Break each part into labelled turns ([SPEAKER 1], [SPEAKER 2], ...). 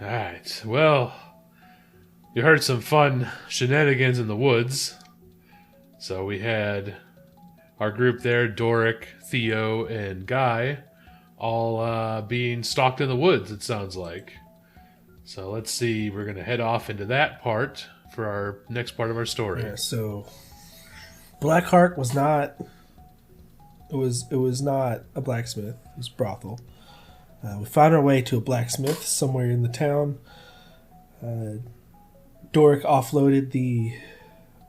[SPEAKER 1] Alright, well, you heard some fun shenanigans in the woods. So we had our group there, Doric, Theo, and Guy, all being stalked in the woods, it sounds like. So let's see, we're going to head off into that part for our next part of our story.
[SPEAKER 2] Yeah, so Blackheart was not... It was not a blacksmith. It was a brothel. We found our way to a blacksmith somewhere in the town. Doric offloaded the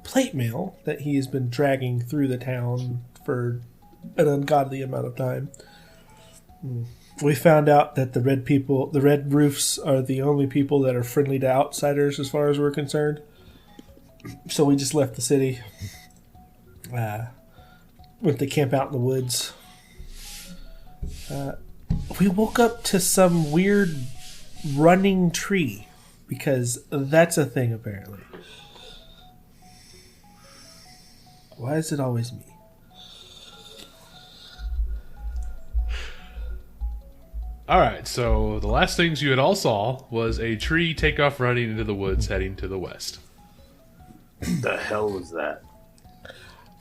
[SPEAKER 2] plate mail that he has been dragging through the town for an ungodly amount of time. We found out that the red roofs are the only people that are friendly to outsiders as far as we're concerned. So we just left the city. Went to camp out in the woods. We woke up to some weird running tree, because that's a thing apparently. Why is it always me?
[SPEAKER 1] Alright, so the last things you had all saw was a tree take off running into the woods heading to the west.
[SPEAKER 3] The hell was that?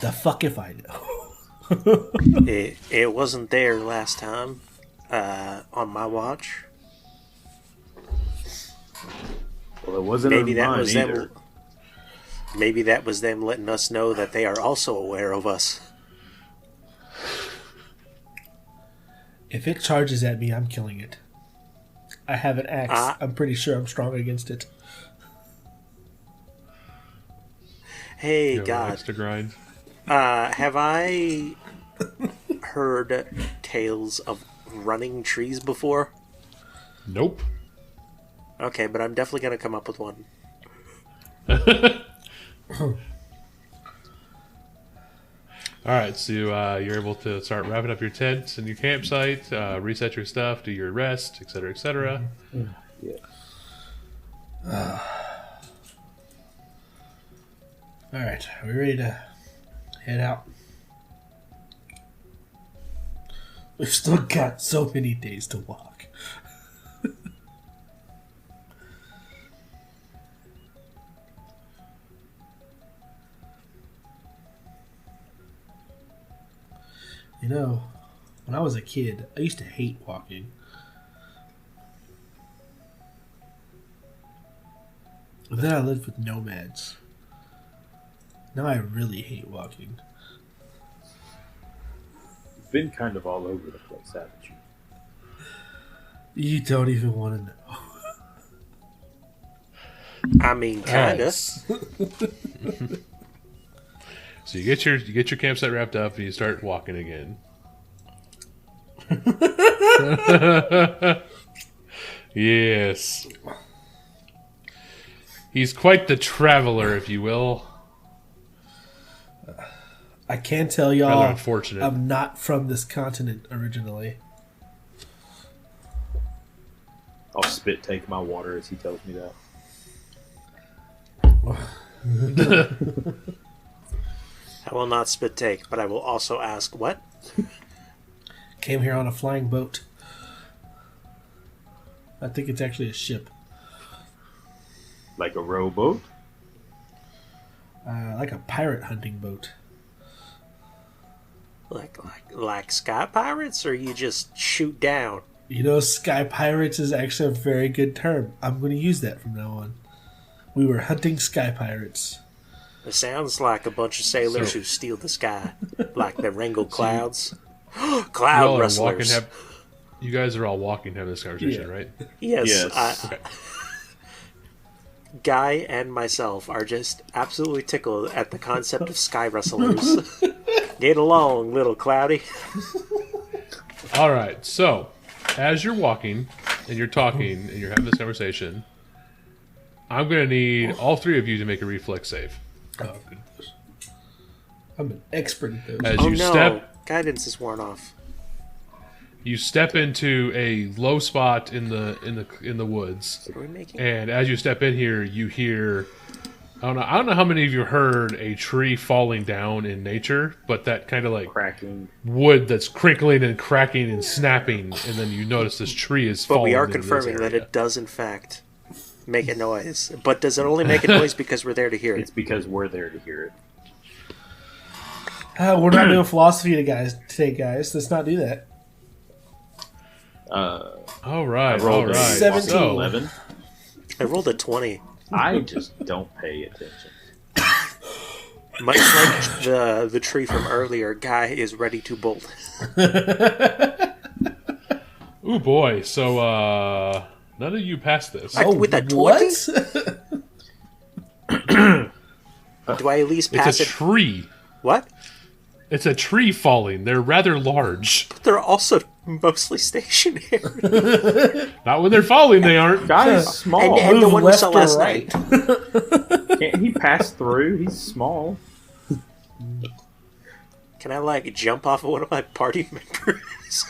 [SPEAKER 2] The fuck if I know.
[SPEAKER 4] It wasn't there last time on my watch.
[SPEAKER 3] Well, it wasn't on mine either.
[SPEAKER 4] Maybe that was them letting us know that they are also aware of us.
[SPEAKER 2] If it charges at me, I'm killing it. I have an axe. I'm pretty sure I'm strong against it.
[SPEAKER 4] Hey, God.
[SPEAKER 1] Extra grind.
[SPEAKER 4] Have I heard tales of running trees before?
[SPEAKER 1] Nope.
[SPEAKER 4] Okay, but I'm definitely going to come up with one.
[SPEAKER 1] Alright, so you're able to start wrapping up your tent and your campsite, reset your stuff, do your rest, etc., etc.
[SPEAKER 3] Yeah.
[SPEAKER 2] Alright, are we ready to head out? We've still got so many days to walk. You know, when I was a kid, I used to hate walking. But then I lived with nomads. Now I really hate walking.
[SPEAKER 3] You've been kind of all over the place, haven't you?
[SPEAKER 2] You don't even want to know.
[SPEAKER 4] I mean, kinda.
[SPEAKER 1] So you get your campsite wrapped up and you start walking again. Yes. He's quite the traveler, if you will.
[SPEAKER 2] I can tell y'all,
[SPEAKER 1] Rather unfortunate.
[SPEAKER 2] I'm not from this continent originally.
[SPEAKER 3] I'll spit take my water as he tells me that.
[SPEAKER 4] I will not spit take, but I will also ask what?
[SPEAKER 2] Came here on a flying boat. I think it's actually a ship.
[SPEAKER 3] Like a rowboat?
[SPEAKER 2] Like a pirate hunting boat.
[SPEAKER 4] Like sky pirates, or you just shoot down?
[SPEAKER 2] You know, sky pirates is actually a very good term. I'm going to use that from now on. We were hunting sky pirates.
[SPEAKER 4] It sounds like a bunch of sailors who steal the sky, like the wrangle clouds. Cloud rustlers.
[SPEAKER 1] You guys are all walking having this conversation, right?
[SPEAKER 4] Yes.
[SPEAKER 1] Okay.
[SPEAKER 4] Guy and myself are just absolutely tickled at the concept of sky rustlers. Get along, little cloudy.
[SPEAKER 1] All right, so as you're walking and you're talking and you're having this conversation, I'm going to need all three of you to make a reflex save.
[SPEAKER 2] Oh, goodness. I'm an expert at those.
[SPEAKER 1] As you step,
[SPEAKER 4] guidance is worn off.
[SPEAKER 1] You step into a low spot in the woods,
[SPEAKER 4] What are we making?
[SPEAKER 1] and as you step in here, you hear I don't know how many of you heard a tree falling down in nature, but that kind of like
[SPEAKER 3] Cracking.
[SPEAKER 1] wood that's crinkling and cracking and snapping, and then you notice this tree is
[SPEAKER 4] But
[SPEAKER 1] falling.
[SPEAKER 4] we are
[SPEAKER 1] into this
[SPEAKER 4] confirming that
[SPEAKER 1] area.
[SPEAKER 4] it does, in fact, make a noise. But does it only make a noise because we're there to hear
[SPEAKER 3] It's
[SPEAKER 4] it?
[SPEAKER 3] because we're there to hear it.
[SPEAKER 2] We're not doing philosophy today, guys. Let's not do that.
[SPEAKER 1] All right,
[SPEAKER 3] I rolled
[SPEAKER 1] all
[SPEAKER 3] a
[SPEAKER 1] right.
[SPEAKER 2] 17.
[SPEAKER 1] So,
[SPEAKER 3] 11.
[SPEAKER 4] I rolled a 20.
[SPEAKER 3] I just don't pay attention.
[SPEAKER 4] Much like the tree from earlier, Guy is ready to bolt.
[SPEAKER 1] ooh boy. So none of you passed this.
[SPEAKER 4] With a 20?
[SPEAKER 2] What?
[SPEAKER 4] Do I at least
[SPEAKER 1] It's
[SPEAKER 4] pass
[SPEAKER 1] a
[SPEAKER 4] it?
[SPEAKER 1] tree.
[SPEAKER 4] What?
[SPEAKER 1] It's a tree falling. They're rather large.
[SPEAKER 4] But they're also mostly stationary.
[SPEAKER 1] Not when they're falling, they aren't.
[SPEAKER 3] Guy's small.
[SPEAKER 4] And the
[SPEAKER 2] Move
[SPEAKER 4] one we
[SPEAKER 2] left
[SPEAKER 4] saw
[SPEAKER 2] or
[SPEAKER 4] last
[SPEAKER 2] right.
[SPEAKER 4] night.
[SPEAKER 3] Can't he pass through? He's small.
[SPEAKER 4] Can I, like, jump off of one of my party members?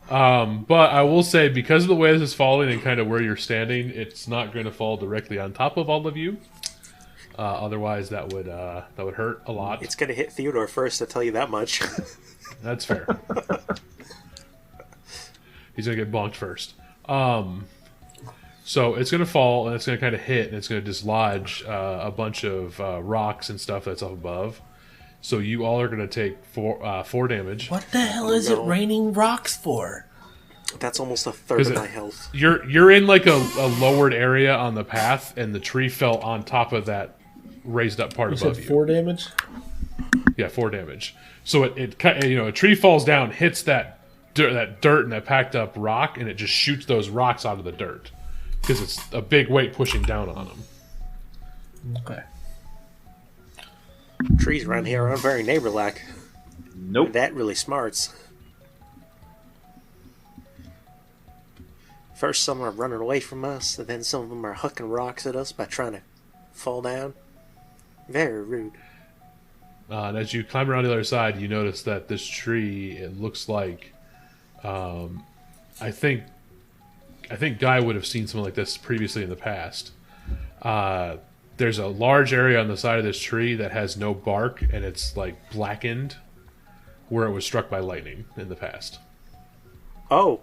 [SPEAKER 1] But I will say, because of the way this is falling and kind of where you're standing, it's not going to fall directly on top of all of you. Otherwise, that would hurt a lot.
[SPEAKER 4] It's gonna hit Theodore first, I'll tell you that much.
[SPEAKER 1] That's fair. He's gonna get bonked first. So it's gonna fall and it's gonna kind of hit and it's gonna dislodge a bunch of rocks and stuff that's up above. So you all are gonna take four damage.
[SPEAKER 2] What the hell is it raining rocks for?
[SPEAKER 4] That's almost a third of my health.
[SPEAKER 1] You're in like a lowered area on the path, and the tree fell on top of that raised up part
[SPEAKER 2] You
[SPEAKER 1] above
[SPEAKER 2] said
[SPEAKER 1] you.
[SPEAKER 2] 4 damage?
[SPEAKER 1] Yeah, 4 damage. So a tree falls down, hits that dirt and that packed up rock, and it just shoots those rocks out of the dirt because it's a big weight pushing down on them.
[SPEAKER 2] Okay.
[SPEAKER 4] Trees around here aren't very neighbor-like.
[SPEAKER 3] Nope.
[SPEAKER 4] That really smarts. First, some are running away from us, and then some of them are hucking rocks at us by trying to fall down. Very rude.
[SPEAKER 1] And as you climb around the other side, you notice that this tree, it looks like, I think Guy would have seen something like this previously in the past. There's a large area on the side of this tree that has no bark, and it's like blackened, where it was struck by lightning in the past.
[SPEAKER 4] Oh,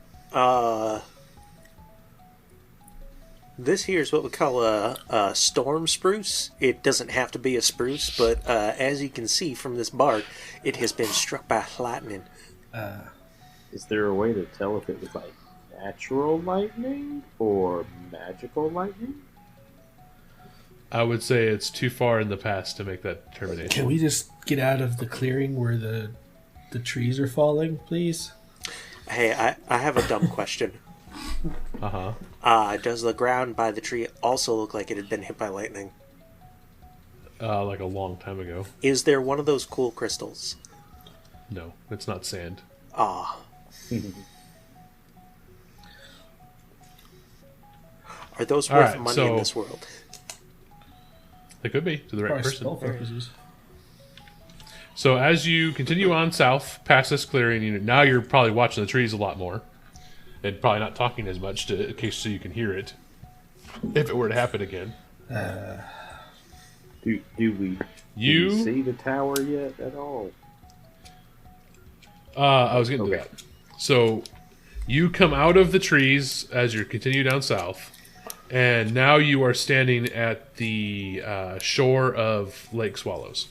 [SPEAKER 4] this here is what we call a storm spruce. It doesn't have to be a spruce, but as you can see from this bark, it has been struck by lightning.
[SPEAKER 3] Is there a way to tell if it was like natural lightning or magical lightning?
[SPEAKER 1] I would say it's too far in the past to make that determination.
[SPEAKER 2] Can we just get out of the clearing where the trees are falling, please?
[SPEAKER 4] Hey, I have a dumb question.
[SPEAKER 1] Uh-huh.
[SPEAKER 4] Does the ground by the tree also look like it had been hit by lightning?
[SPEAKER 1] Like a long time ago.
[SPEAKER 4] Is there one of those cool crystals?
[SPEAKER 1] No, it's not sand.
[SPEAKER 4] Ah. Are those worth
[SPEAKER 1] Alright,
[SPEAKER 4] money in this world?
[SPEAKER 1] It could be to the right
[SPEAKER 2] Probably
[SPEAKER 1] person.
[SPEAKER 2] spell purposes.
[SPEAKER 1] So as you continue on south past this clearing, now you're probably watching the trees a lot more, and probably not talking as much in case so you can hear it if it were to happen again.
[SPEAKER 3] Do we see the tower yet at all?
[SPEAKER 1] I was getting to
[SPEAKER 3] Okay.
[SPEAKER 1] that. So you come out of the trees as you continue down south, and now you are standing at the shore of Lake Swallows.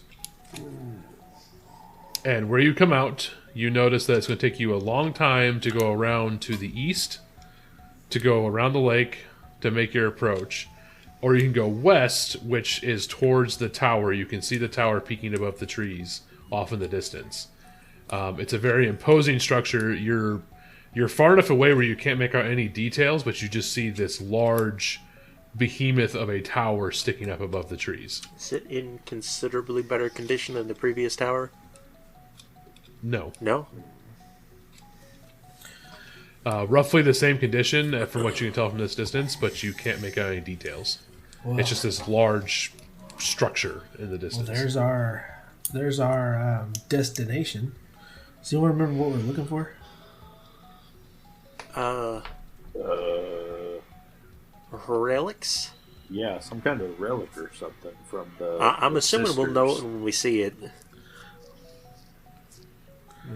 [SPEAKER 1] And where you come out, you notice that it's going to take you a long time to go around to the east, to go around the lake, to make your approach. Or you can go west, which is towards the tower. You can see the tower peeking above the trees off in the distance. It's a very imposing structure. You're far enough away where you can't make out any details, but you just see this large behemoth of a tower sticking up above the trees.
[SPEAKER 4] Is it in considerably better condition than the previous tower?
[SPEAKER 1] No.
[SPEAKER 4] No?
[SPEAKER 1] Roughly the same condition from what you can tell from this distance, but you can't make out any details.
[SPEAKER 2] Well,
[SPEAKER 1] It's just this large structure in the distance.
[SPEAKER 2] there's our destination. Does anyone remember what we're looking for?
[SPEAKER 4] Relics?
[SPEAKER 3] yeah, some kind of relic or something from the.
[SPEAKER 4] I'm
[SPEAKER 3] the
[SPEAKER 4] assuming we'll know it
[SPEAKER 3] sisters.
[SPEAKER 4] when we see it.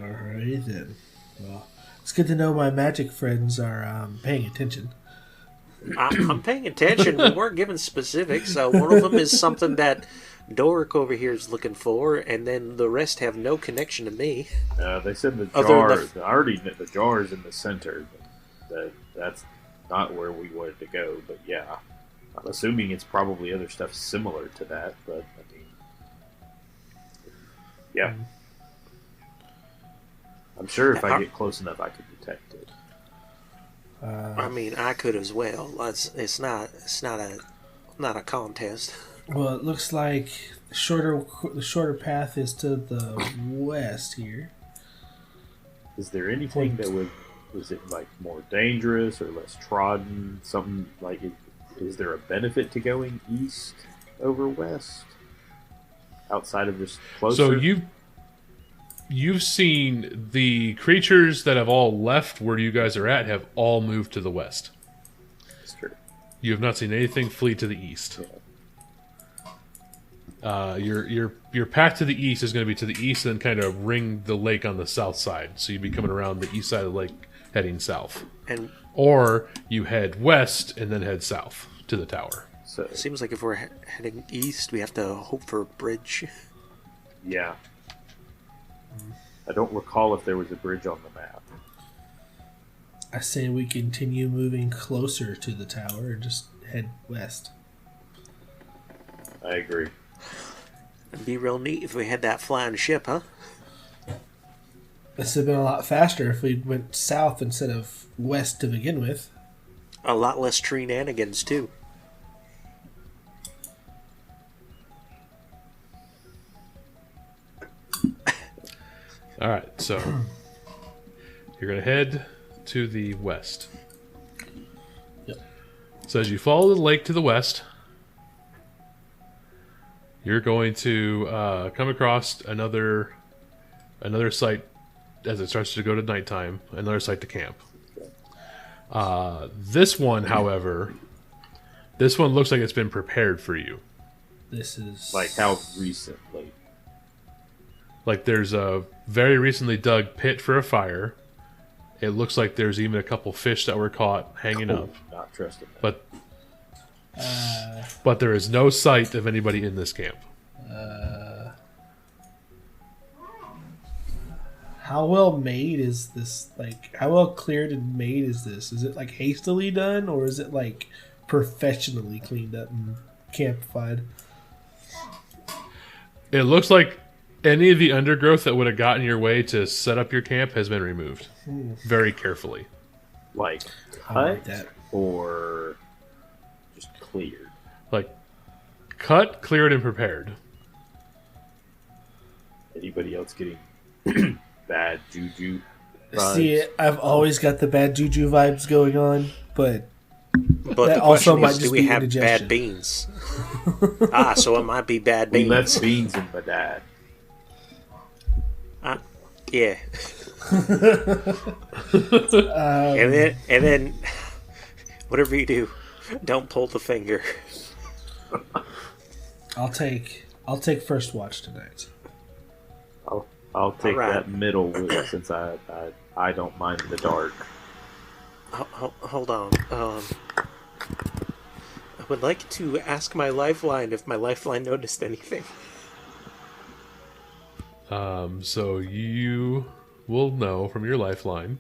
[SPEAKER 2] Alright then. Well, it's good to know my magic friends are paying attention.
[SPEAKER 4] I'm paying attention. We weren't given specifics. One of them is something that Doric over here is looking for, and then the rest have no connection to me.
[SPEAKER 3] They said the
[SPEAKER 4] Other
[SPEAKER 3] jar.
[SPEAKER 4] than
[SPEAKER 3] I already knew the jar is in the center. That's not where we wanted to go. But yeah, I'm assuming it's probably other stuff similar to that. But I mean, yeah, I'm sure if I get close enough, I could detect it.
[SPEAKER 4] I mean, I could as well. It's not a contest.
[SPEAKER 2] Well, it looks like the shorter path is to the west here.
[SPEAKER 3] Is there anything that would? Is it like more dangerous or less trodden? Something like? Is there a benefit to going east over west? Outside of just closer.
[SPEAKER 1] So you've seen the creatures that have all left where you guys are at have all moved to the west.
[SPEAKER 3] That's true.
[SPEAKER 1] You have not seen anything flee to the east. Your path to the east is going to be to the east and kind of ring the lake on the south side. So you'd be coming around the east side of the lake, heading south.
[SPEAKER 4] And
[SPEAKER 1] Or you head west and then head south to the tower.
[SPEAKER 3] So
[SPEAKER 4] it seems like if we're heading east, we have to hope for a bridge.
[SPEAKER 3] yeah, I don't recall if there was a bridge on the map.
[SPEAKER 2] I say we continue moving closer to the tower and just head west.
[SPEAKER 3] I agree.
[SPEAKER 4] It'd be real neat if we had that flying ship, huh?
[SPEAKER 2] This would have been a lot faster if we went south instead of west to begin with.
[SPEAKER 4] A lot less shenanigans, too.
[SPEAKER 1] All right, so you're going to head to the west.
[SPEAKER 2] Yep.
[SPEAKER 1] So as you follow the lake to the west, you're going to come across another site as it starts to go to nighttime, another site to camp. This one, however, looks like it's been prepared for you.
[SPEAKER 2] This is
[SPEAKER 3] Like how recently?
[SPEAKER 1] Like there's a very recently dug pit for a fire. It looks like there's even a couple fish that were caught hanging up.
[SPEAKER 3] Not trusting that.
[SPEAKER 1] But there is no sight of anybody in this camp.
[SPEAKER 2] How well made is this? Like, how well cleared and made is this? Is it like hastily done, or is it like professionally cleaned up and campified?
[SPEAKER 1] It looks like any of the undergrowth that would have gotten your way to set up your camp has been removed very carefully.
[SPEAKER 3] Like
[SPEAKER 2] I like
[SPEAKER 3] cut
[SPEAKER 2] that.
[SPEAKER 3] or just cleared?
[SPEAKER 1] Like cut, cleared, and prepared.
[SPEAKER 3] Anybody else getting bad juju vibes?
[SPEAKER 2] See, I've always got the bad juju vibes going on, but
[SPEAKER 4] But
[SPEAKER 2] That
[SPEAKER 4] the
[SPEAKER 2] also
[SPEAKER 4] question
[SPEAKER 2] might
[SPEAKER 4] is, do
[SPEAKER 2] just
[SPEAKER 4] we
[SPEAKER 2] be
[SPEAKER 4] have
[SPEAKER 2] indigestion.
[SPEAKER 4] bad beans? So it might be bad
[SPEAKER 3] We
[SPEAKER 4] beans.
[SPEAKER 3] left beans in my dad.
[SPEAKER 4] Yeah. and then, whatever you do, don't pull the finger.
[SPEAKER 2] I'll take first watch tonight.
[SPEAKER 3] I'll take
[SPEAKER 4] Alright.
[SPEAKER 3] that middle with, since I don't mind the dark.
[SPEAKER 4] Hold on. I would like to ask my lifeline if my lifeline noticed anything.
[SPEAKER 1] So you will know from your lifeline,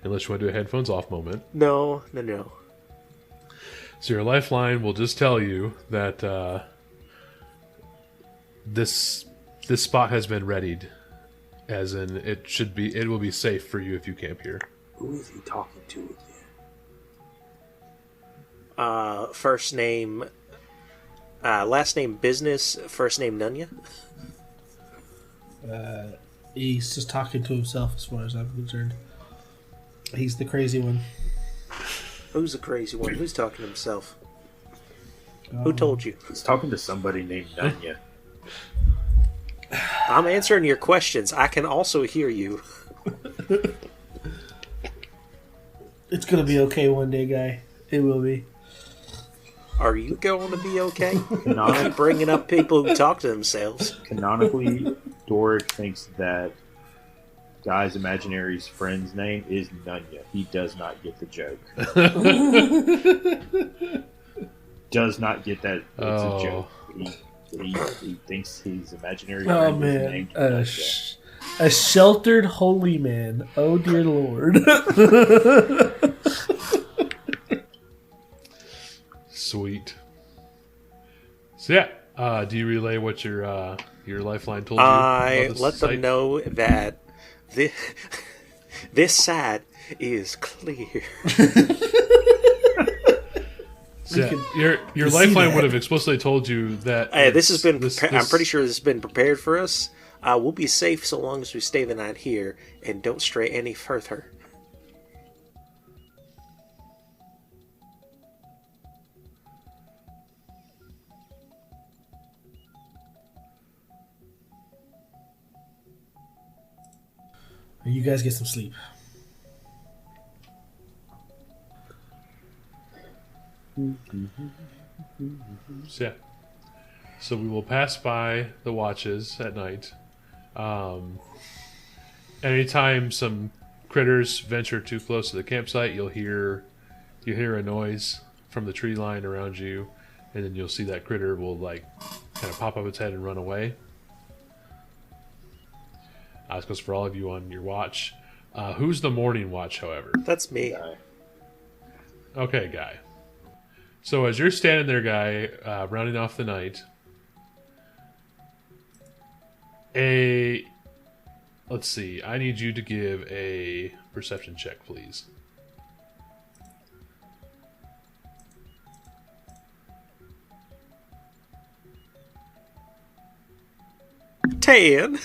[SPEAKER 1] unless you want to do a headphones off moment.
[SPEAKER 4] No.
[SPEAKER 1] So your lifeline will just tell you that this spot has been readied, as in it will be safe for you if you camp here.
[SPEAKER 3] Who is he talking to again?
[SPEAKER 4] First name, last name business, first name Nunya.
[SPEAKER 2] He's just talking to himself as far as I'm concerned. He's the crazy one.
[SPEAKER 4] Who's the crazy one? Who's talking to himself? Who told you?
[SPEAKER 3] He's talking to somebody named Nunya.
[SPEAKER 4] I'm answering your questions. I can also hear you.
[SPEAKER 2] It's gonna be okay one day, guy. It will be.
[SPEAKER 4] Are you going to be okay?
[SPEAKER 3] Canonic-
[SPEAKER 4] I'm bringing up people who talk to themselves.
[SPEAKER 3] Canonically, Doric thinks that Guy's Imaginary's friend's name is Nunya. He does not get the joke. Does not get that it's a joke. He thinks his imaginary
[SPEAKER 2] Oh
[SPEAKER 3] friend is
[SPEAKER 2] man,
[SPEAKER 3] named Nunya.
[SPEAKER 2] a sheltered holy man. Oh dear Lord.
[SPEAKER 1] Sweet. So yeah, do you relay what your lifeline told you?
[SPEAKER 4] I
[SPEAKER 1] about this
[SPEAKER 4] let them
[SPEAKER 1] site?
[SPEAKER 4] know that this side is clear.
[SPEAKER 1] So,
[SPEAKER 2] We
[SPEAKER 1] your
[SPEAKER 2] can see
[SPEAKER 1] lifeline
[SPEAKER 2] that.
[SPEAKER 1] would have explicitly told you that.
[SPEAKER 4] Hey, this has been.
[SPEAKER 1] this-
[SPEAKER 4] I'm pretty sure this has been prepared for us. We'll be safe so long as we stay the night here and don't stray any further.
[SPEAKER 2] You guys get some sleep.
[SPEAKER 1] So, yeah. So we will pass by the watches at night. Anytime some critters venture too close to the campsite, you'll hear a noise from the tree line around you, and then you'll see that critter will like kind of pop up its head and run away. This goes for all of you on your watch. Who's the morning watch, however?
[SPEAKER 4] That's me.
[SPEAKER 3] Guy.
[SPEAKER 1] Okay, Guy. So as you're standing there, Guy, rounding off the night, let's see, I need you to give a perception check, please.
[SPEAKER 4] Tan.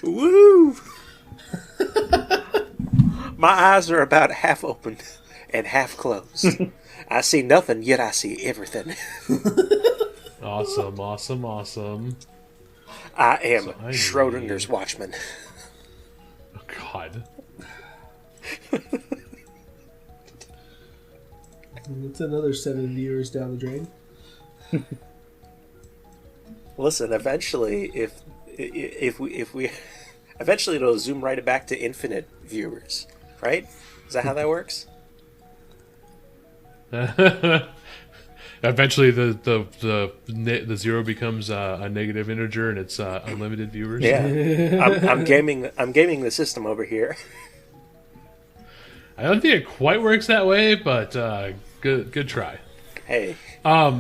[SPEAKER 4] Woo! My eyes are about half open and half closed. I see nothing, yet I see everything.
[SPEAKER 1] Awesome, awesome, awesome.
[SPEAKER 4] I am
[SPEAKER 1] So I
[SPEAKER 4] Schrodinger's watchman.
[SPEAKER 1] Oh, God.
[SPEAKER 2] It's another 7 viewers down the drain.
[SPEAKER 4] Listen, eventually, if we eventually it'll zoom right back to infinite viewers, right? Is that how that works?
[SPEAKER 1] Eventually, the zero becomes a negative integer, and it's unlimited viewers.
[SPEAKER 4] Yeah, I'm gaming the system over here.
[SPEAKER 1] I don't think it quite works that way, but good try.
[SPEAKER 4] Hey,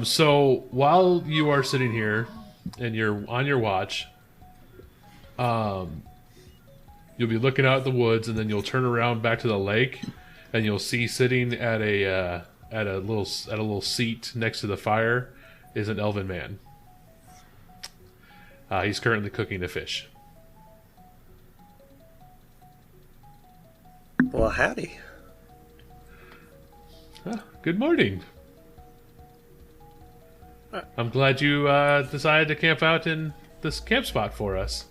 [SPEAKER 1] So while you are sitting here and you're on your watch, you'll be looking out at the woods, and then you'll turn around back to the lake, and you'll see sitting at a little seat next to the fire is an elven man. He's currently cooking a fish.
[SPEAKER 4] well, howdy.
[SPEAKER 1] Good morning. I'm glad you decided to camp out in this camp spot for us.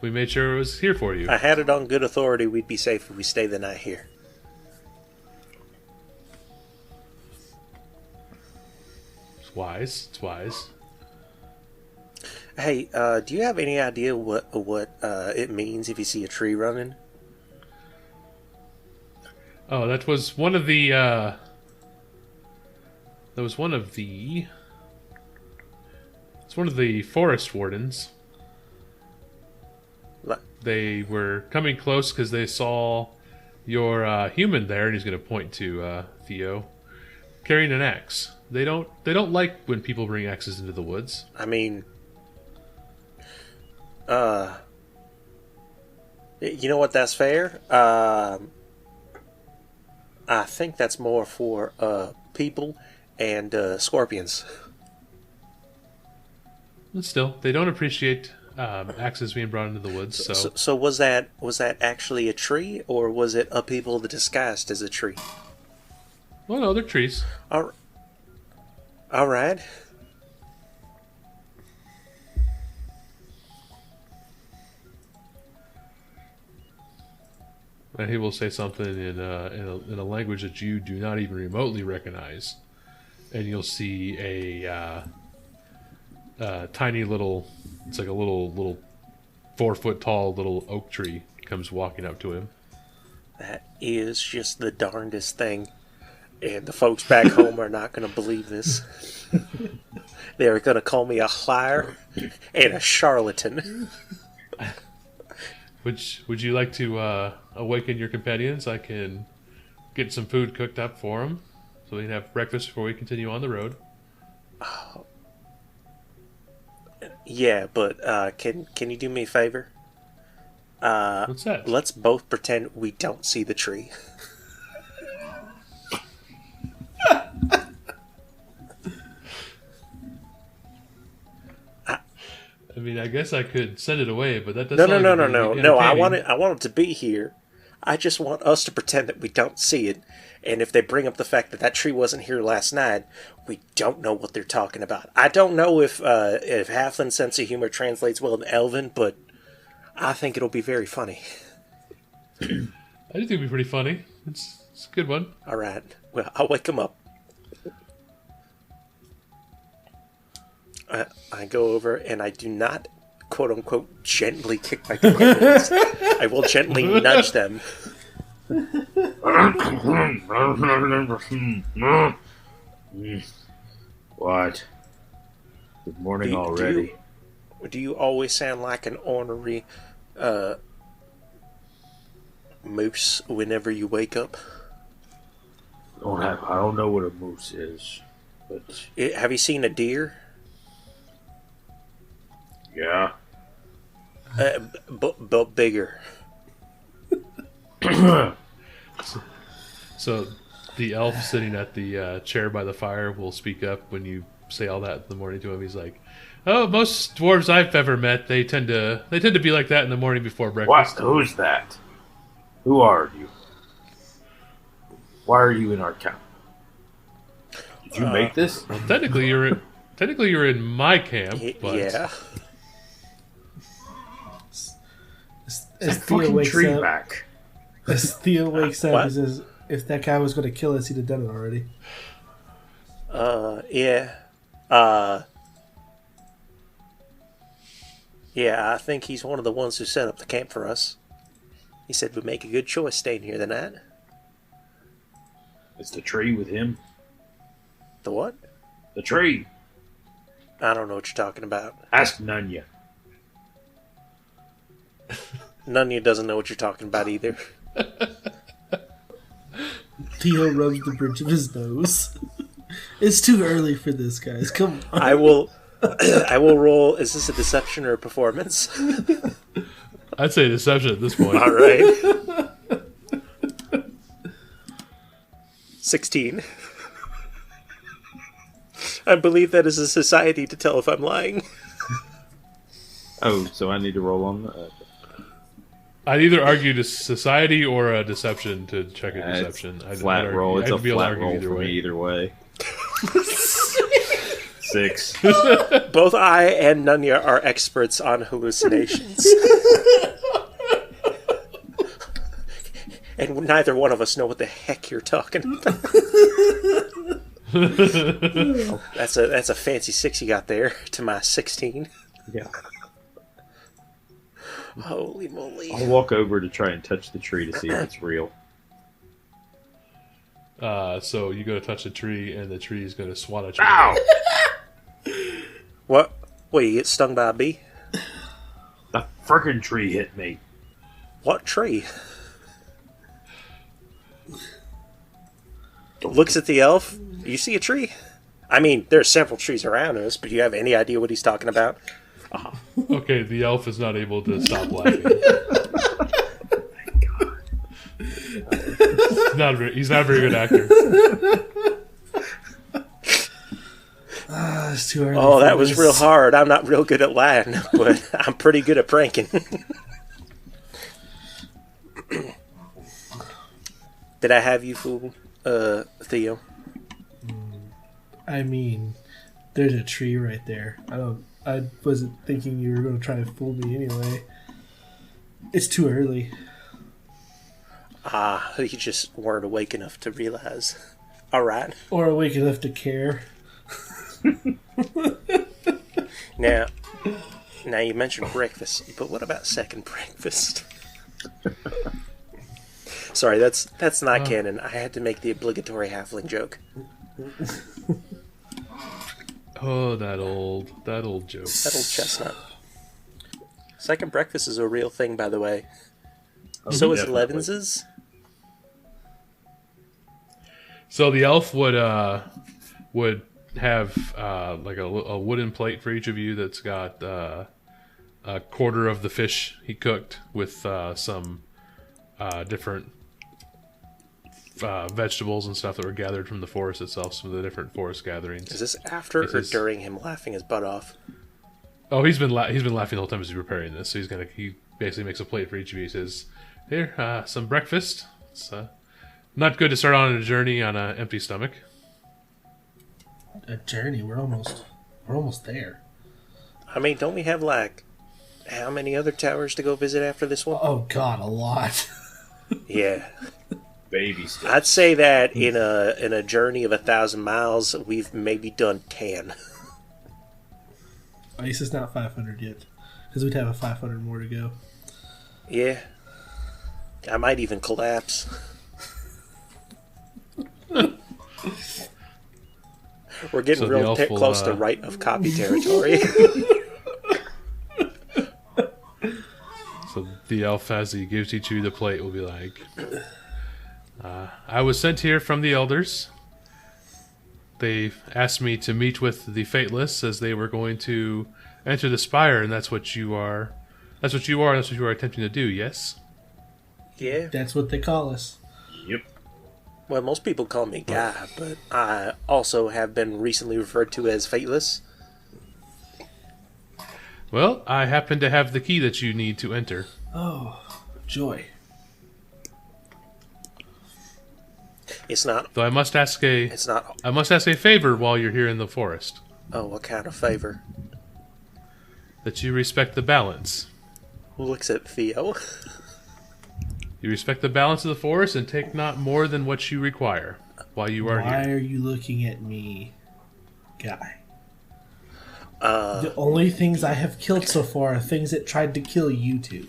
[SPEAKER 1] We made sure it was here for you.
[SPEAKER 4] I had it on good authority we'd be safe if we stay the night here.
[SPEAKER 1] It's wise. It's wise.
[SPEAKER 4] Hey, do you have any idea what it means if you see a tree running?
[SPEAKER 1] Oh, that was one of the. That was one of the. It's one of the forest wardens. They were coming close because they saw your human there, and he's going to point to Theo carrying an axe. They don't like when people bring axes into the woods.
[SPEAKER 4] I mean, you know what? That's fair. I think that's more for people and scorpions.
[SPEAKER 1] But still, they don't appreciate axes being brought into the woods. So,
[SPEAKER 4] So was that actually a tree, or was it a people that disguised as a tree?
[SPEAKER 1] well, no, they're trees.
[SPEAKER 4] All right.
[SPEAKER 1] And he will say something in a language that you do not even remotely recognize. and you'll see a tiny little, it's like a little 4-foot tall little oak tree comes walking up to him.
[SPEAKER 4] That is just the darndest thing. And the folks back home are not going to believe this. They're going to call me a liar and a charlatan.
[SPEAKER 1] Would you like to awaken your companions? I can get some food cooked up for them, so we can have breakfast before we continue on the road.
[SPEAKER 4] Yeah, but can you do me a favor?
[SPEAKER 1] What's that?
[SPEAKER 4] Let's both pretend we don't see the tree.
[SPEAKER 1] I mean, I guess I could send it away, but that doesn't.
[SPEAKER 4] No. I want it to be here. I just want us to pretend that we don't see it. And if they bring up the fact that that tree wasn't here last night, we don't know what they're talking about. I don't know if Halfling sense of humor translates well to Elven, but I think it'll be very funny.
[SPEAKER 1] I do think it'd be pretty funny. It's a good one.
[SPEAKER 4] All right. Well, I'll wake them up. I go over and I do not, quote unquote, gently kick my companions. I will gently nudge them.
[SPEAKER 3] What? Good morning already.
[SPEAKER 4] Do you always sound like an ornery moose whenever you wake up?
[SPEAKER 3] I don't know what a moose is, but
[SPEAKER 4] Have you seen a deer?
[SPEAKER 3] yeah.
[SPEAKER 4] But bigger.
[SPEAKER 1] So the elf sitting at the chair by the fire will speak up when you say all that in the morning to him. He's like, "Oh, most dwarves I've ever met, they tend to be like that in the morning before breakfast."
[SPEAKER 3] What? Who's that? Who are you? Why are you in our camp? Did you make this?
[SPEAKER 1] Well, technically you're in my camp, but
[SPEAKER 4] Yeah.
[SPEAKER 2] As
[SPEAKER 3] That
[SPEAKER 2] Theo
[SPEAKER 3] fucking
[SPEAKER 2] wakes
[SPEAKER 3] tree
[SPEAKER 2] up,
[SPEAKER 3] back.
[SPEAKER 2] as Theo wakes up,
[SPEAKER 4] What?
[SPEAKER 2] he says, "If that guy was going to kill us, he'd have done it already."
[SPEAKER 4] Yeah. Yeah, I think he's one of the ones who set up the camp for us. He said we'd make a good choice staying here the night.
[SPEAKER 3] It's the tree with him.
[SPEAKER 4] The what?
[SPEAKER 3] The tree.
[SPEAKER 4] I don't know what you're talking about.
[SPEAKER 3] Ask Nunya.
[SPEAKER 4] None of you doesn't know what you're talking about either.
[SPEAKER 2] Theo rubs the bridge of his nose. It's too early for this, guys. Come on.
[SPEAKER 4] I will roll. Is this a deception or a performance?
[SPEAKER 1] I'd say deception at this point.
[SPEAKER 4] All right. 16. I believe that is a society to tell if I'm lying.
[SPEAKER 3] Oh, so I need to roll on that?
[SPEAKER 1] I'd either argue to society or a deception to check a deception.
[SPEAKER 3] Flat roll. It's a flat roll for me either way. 6.
[SPEAKER 4] Both I and Nunya are experts on hallucinations. And neither one of us know what the heck you're talking about. Oh, that's a fancy 6 you got there to my 16.
[SPEAKER 3] Yeah.
[SPEAKER 4] Holy moly.
[SPEAKER 3] I'll walk over to try and touch the tree to see if it's real.
[SPEAKER 1] So you go to touch the tree, and the tree is going to swat at you.
[SPEAKER 3] Ow!
[SPEAKER 4] What? Wait, you get stung by a bee?
[SPEAKER 3] The frickin' tree hit me.
[SPEAKER 4] What tree? Looks at the elf. You see a tree? I mean, there are several trees around us, but do you have any idea what he's talking about?
[SPEAKER 1] Okay, the elf is not able to stop laughing. He's not a very good actor.
[SPEAKER 2] It's too early.
[SPEAKER 4] Oh,
[SPEAKER 2] for
[SPEAKER 4] that was
[SPEAKER 2] this.
[SPEAKER 4] real hard. I'm not real good at lying, but I'm pretty good at pranking. Did I have you fooled, Theo?
[SPEAKER 2] I mean, there's a tree right there. I wasn't thinking you were going to try and fool me anyway. It's too early.
[SPEAKER 4] You just weren't awake enough to realize. All right.
[SPEAKER 2] Or a weak enough to care.
[SPEAKER 4] Now you mentioned breakfast, but what about second breakfast? Sorry, that's not canon. I had to make the obligatory halfling joke.
[SPEAKER 1] Oh, that old joke.
[SPEAKER 4] That old chestnut. Second breakfast is a real thing, by the way. So is
[SPEAKER 3] definitely.
[SPEAKER 4] Levens's.
[SPEAKER 1] So the elf would have like a wooden plate for each of you that's got a quarter of the fish he cooked with some different vegetables and stuff that were gathered from the forest itself, some of the different forest gatherings.
[SPEAKER 4] Is this after or during him laughing his butt off?
[SPEAKER 1] Oh, he's been laughing the whole time as he's preparing this. So he basically makes a plate for each of you. He says, "Here, some breakfast. It's not good to start on a journey on an empty stomach."
[SPEAKER 2] A journey. We're almost there.
[SPEAKER 4] I mean, don't we have like how many other towers to go visit after this one?
[SPEAKER 2] Oh God, a lot.
[SPEAKER 4] Yeah.
[SPEAKER 3] Baby steps.
[SPEAKER 4] I'd say that in a journey of 1,000 miles, we've maybe done 10.
[SPEAKER 2] At least it's not 500 yet, because we'd have a 500 more to go.
[SPEAKER 4] Yeah. I might even collapse. We're getting
[SPEAKER 1] So the
[SPEAKER 4] real
[SPEAKER 1] elf will,
[SPEAKER 4] close to right of copy territory.
[SPEAKER 1] So the elf, as he gives each of you the plate, will be like, "I was sent here from the elders. They asked me to meet with the fateless as they were going to enter the spire, and that's what you are. That's what you are attempting to do, yes?"
[SPEAKER 4] Yeah.
[SPEAKER 2] That's what they call us.
[SPEAKER 3] Yep.
[SPEAKER 4] Well, most people call me Guy, but I also have been recently referred to as Fateless.
[SPEAKER 1] Well, I happen to have the key that you need to enter.
[SPEAKER 2] Oh, joy.
[SPEAKER 4] It's not.
[SPEAKER 1] Though I must ask a favor while you're here in the forest.
[SPEAKER 4] Oh, what kind of favor?
[SPEAKER 1] That you respect the balance.
[SPEAKER 4] Who looks at Theo?
[SPEAKER 1] You respect the balance of the forest and take not more than what you require while you are
[SPEAKER 2] Why
[SPEAKER 1] here.
[SPEAKER 2] are you looking at me, Guy? The only things I have killed so far are things that tried to kill you two.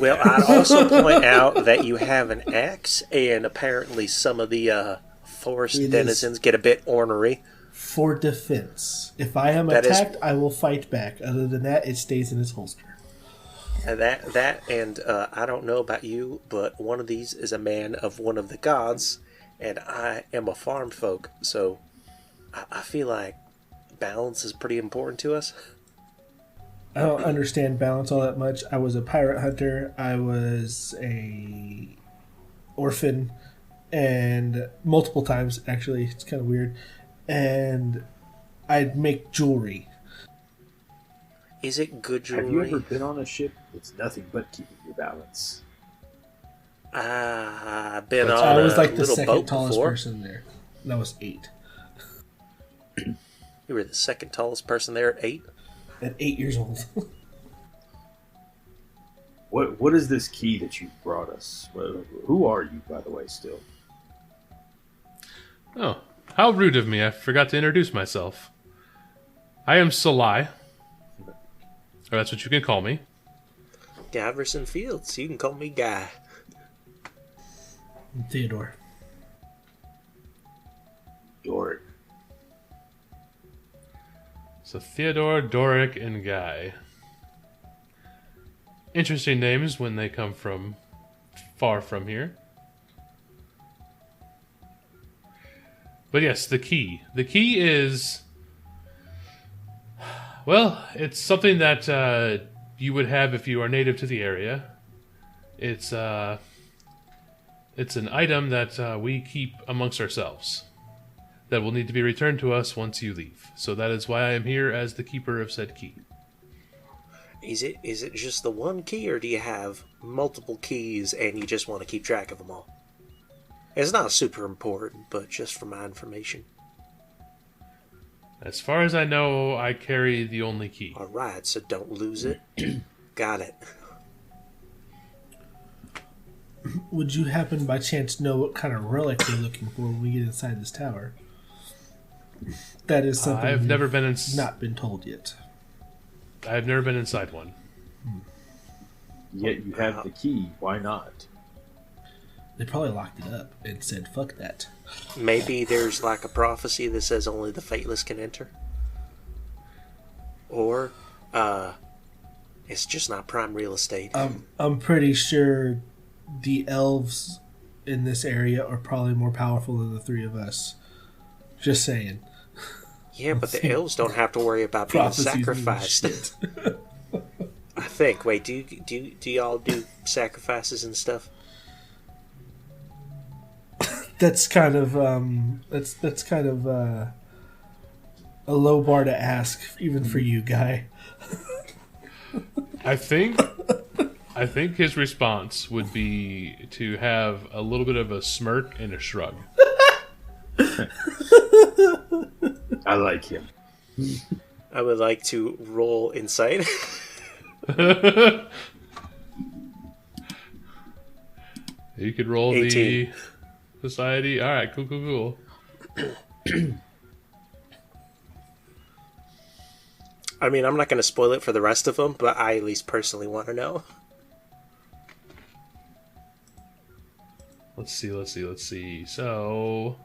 [SPEAKER 4] Well, I'd also point out that you have an axe, and apparently some of the forest
[SPEAKER 2] It is-
[SPEAKER 4] denizens get a bit ornery.
[SPEAKER 2] For defense. If I am
[SPEAKER 4] That is-
[SPEAKER 2] attacked, I will fight back. Other than that, it stays in its holster.
[SPEAKER 4] And I don't know about you, but one of these is a man of one of the gods, and I am a farm folk, so I feel like balance is pretty important to us.
[SPEAKER 2] I don't understand balance all that much. I was a pirate hunter. I was a orphan, and multiple times actually. It's kind of weird. And I'd make jewelry.
[SPEAKER 4] Is it good
[SPEAKER 3] Have you
[SPEAKER 4] jewelry?
[SPEAKER 3] ever been on a ship? It's nothing but keeping your balance.
[SPEAKER 4] I've been
[SPEAKER 1] That's-
[SPEAKER 4] on
[SPEAKER 2] I was
[SPEAKER 4] a
[SPEAKER 2] like the
[SPEAKER 4] little
[SPEAKER 2] second
[SPEAKER 4] boat
[SPEAKER 2] tallest
[SPEAKER 4] before.
[SPEAKER 2] person there. And I was 8.
[SPEAKER 4] You were the second tallest person there at 8?
[SPEAKER 2] At 8 years old.
[SPEAKER 3] What is this key that you brought us? Who are you, by the way, still?
[SPEAKER 1] Oh, how rude of me. I forgot to introduce myself. I am Salai. Or that's what you can call me.
[SPEAKER 4] Gaverson Fields. You can call me Guy.
[SPEAKER 2] Theodore.
[SPEAKER 3] Doric.
[SPEAKER 1] So Theodore, Doric, and Guy. Interesting names when they come from far from here. But yes, the key. The key is... Well, it's something that you would have if you are native to the area. It's an item that we keep amongst ourselves that will need to be returned to us once you leave. So that is why I am here as the keeper of said key.
[SPEAKER 4] Is it just the one key, or do you have multiple keys and you just want to keep track of them all? It's not super important, but just for my information.
[SPEAKER 1] As far as I know, I carry the only key.
[SPEAKER 4] Alright, so don't lose it. Got it.
[SPEAKER 2] would you happen by chance know what kind of relic we're looking for when we get inside this tower? That is something
[SPEAKER 1] I've never been
[SPEAKER 2] not been told yet.
[SPEAKER 1] I've never been inside one.
[SPEAKER 3] Yet you have the key. Why not?
[SPEAKER 2] They probably locked it up and said, fuck that.
[SPEAKER 4] Maybe there's like a prophecy that says only the fateless can enter. Or, it's just not prime real estate.
[SPEAKER 2] I'm pretty sure the elves in this area are probably more powerful than the three of us. Just saying.
[SPEAKER 4] Yeah, but the elves don't have to worry about being
[SPEAKER 2] Prophecies mean
[SPEAKER 4] sacrificed.
[SPEAKER 2] shit.
[SPEAKER 4] I think. Wait, do y'all do sacrifices and stuff?
[SPEAKER 2] That's kind of that's kind of a low bar to ask, even for you, Guy.
[SPEAKER 1] I think his response would be to have a little bit of a smirk and a shrug.
[SPEAKER 3] I like him.
[SPEAKER 4] I would like to roll insight.
[SPEAKER 1] You could roll
[SPEAKER 4] 18.
[SPEAKER 1] the society. All right, cool.
[SPEAKER 4] I mean, I'm not going to spoil it for the rest of them, but I at least personally want to know.
[SPEAKER 1] Let's see. So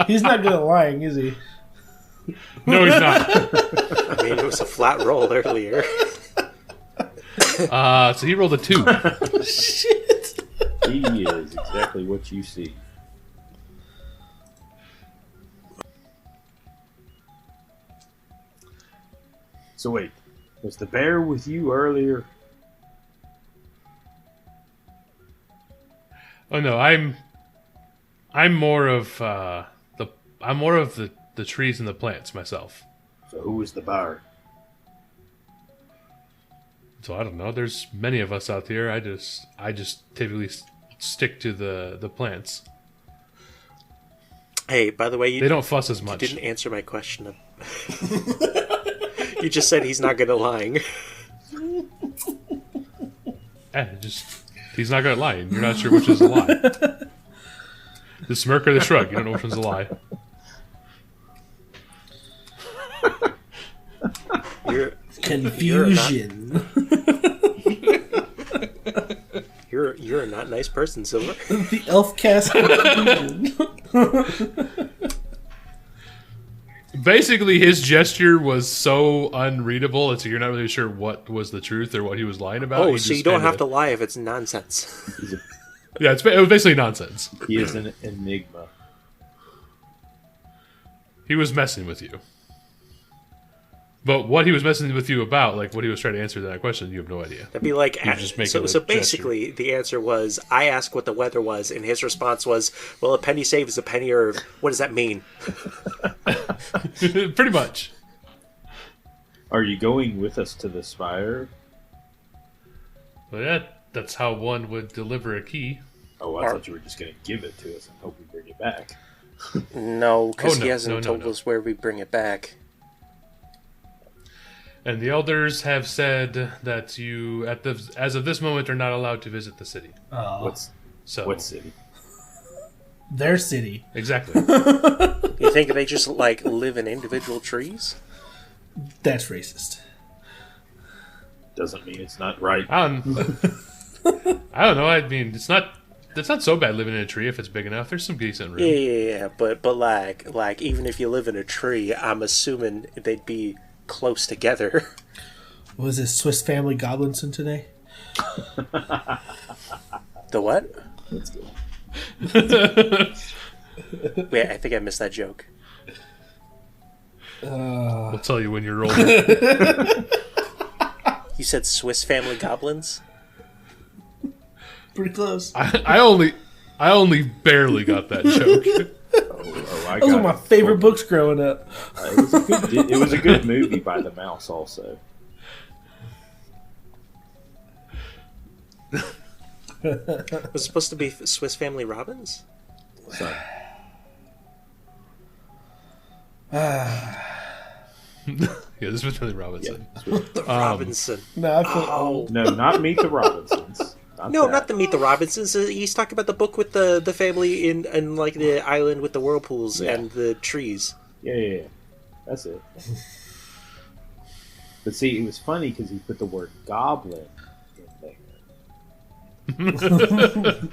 [SPEAKER 2] He's not good at lying, is he?
[SPEAKER 1] no, he's not.
[SPEAKER 4] I mean, it was a flat roll earlier.
[SPEAKER 1] So he rolled a 2.
[SPEAKER 2] Shit.
[SPEAKER 3] He is exactly what you see. So wait, was the bear with you earlier?
[SPEAKER 1] Oh no, I'm more of the trees and the plants myself.
[SPEAKER 3] So who was the bear?
[SPEAKER 1] So I don't know. There's many of us out here. I just typically stick to the plants.
[SPEAKER 4] Hey, by the way,
[SPEAKER 1] They don't fuss as much.
[SPEAKER 4] You didn't answer my question. You just said he's not good at lying.
[SPEAKER 1] He's not good at lying. You're not sure which is a lie. The smirk or the shrug. You don't know which one's a lie.
[SPEAKER 2] Confusion.
[SPEAKER 4] You're a not nice person, Silver.
[SPEAKER 2] The elf cast confusion.
[SPEAKER 1] Basically, his gesture was so unreadable that you're not really sure what was the truth or what he was lying about.
[SPEAKER 4] Oh, so you don't have to lie if it's nonsense.
[SPEAKER 1] Yeah, it was basically nonsense.
[SPEAKER 3] He is an enigma.
[SPEAKER 1] He was messing with you. But what he was messing with you about, like what he was trying to answer that question, you have no idea.
[SPEAKER 4] That'd be like,
[SPEAKER 1] just making
[SPEAKER 4] so
[SPEAKER 1] a
[SPEAKER 4] basically the answer was, I asked what the weather was, and his response was, well, a penny saved is a penny earned. What does that mean?
[SPEAKER 1] Pretty much.
[SPEAKER 3] Are you going with us to the spire?
[SPEAKER 1] Well, yeah, that's how one would deliver a key.
[SPEAKER 3] Oh, I thought you were just going to give it to us and hope we bring it back.
[SPEAKER 4] No, because he
[SPEAKER 1] no,
[SPEAKER 4] hasn't told us where we bring it back.
[SPEAKER 1] And the elders have said that you, as of this moment, are not allowed to visit the city.
[SPEAKER 3] What city?
[SPEAKER 2] Their city.
[SPEAKER 1] Exactly.
[SPEAKER 4] You think they just, like, live in individual trees?
[SPEAKER 2] That's racist.
[SPEAKER 3] Doesn't mean it's not right.
[SPEAKER 1] I don't know. I mean, it's not so bad living in a tree if it's big enough. There's some decent room.
[SPEAKER 4] Yeah, but like even if you live in a tree, I'm assuming they'd be close together.
[SPEAKER 2] Was it Swiss Family Goblinson today?
[SPEAKER 4] The what?
[SPEAKER 3] Let's go.
[SPEAKER 4] Wait, I think I missed that joke.
[SPEAKER 1] I'll tell you when you're older.
[SPEAKER 4] You said Swiss Family Goblins?
[SPEAKER 2] Pretty close.
[SPEAKER 1] I only barely got that joke.
[SPEAKER 2] Those are my favorite books growing up.
[SPEAKER 3] It was a good movie by the mouse also.
[SPEAKER 4] Was it supposed to be Swiss Family Robins?
[SPEAKER 3] So,
[SPEAKER 1] Yeah, this is with Billy Robinson.
[SPEAKER 4] The Robinson.
[SPEAKER 2] No, I feel.
[SPEAKER 4] Oh.
[SPEAKER 3] No, not Meet the Robinsons.
[SPEAKER 4] Not the Meet the Robinsons. He's talking about the book with the family in like the island with the whirlpools and the trees.
[SPEAKER 3] Yeah. That's it. But see, it was funny because he put the word goblin in there.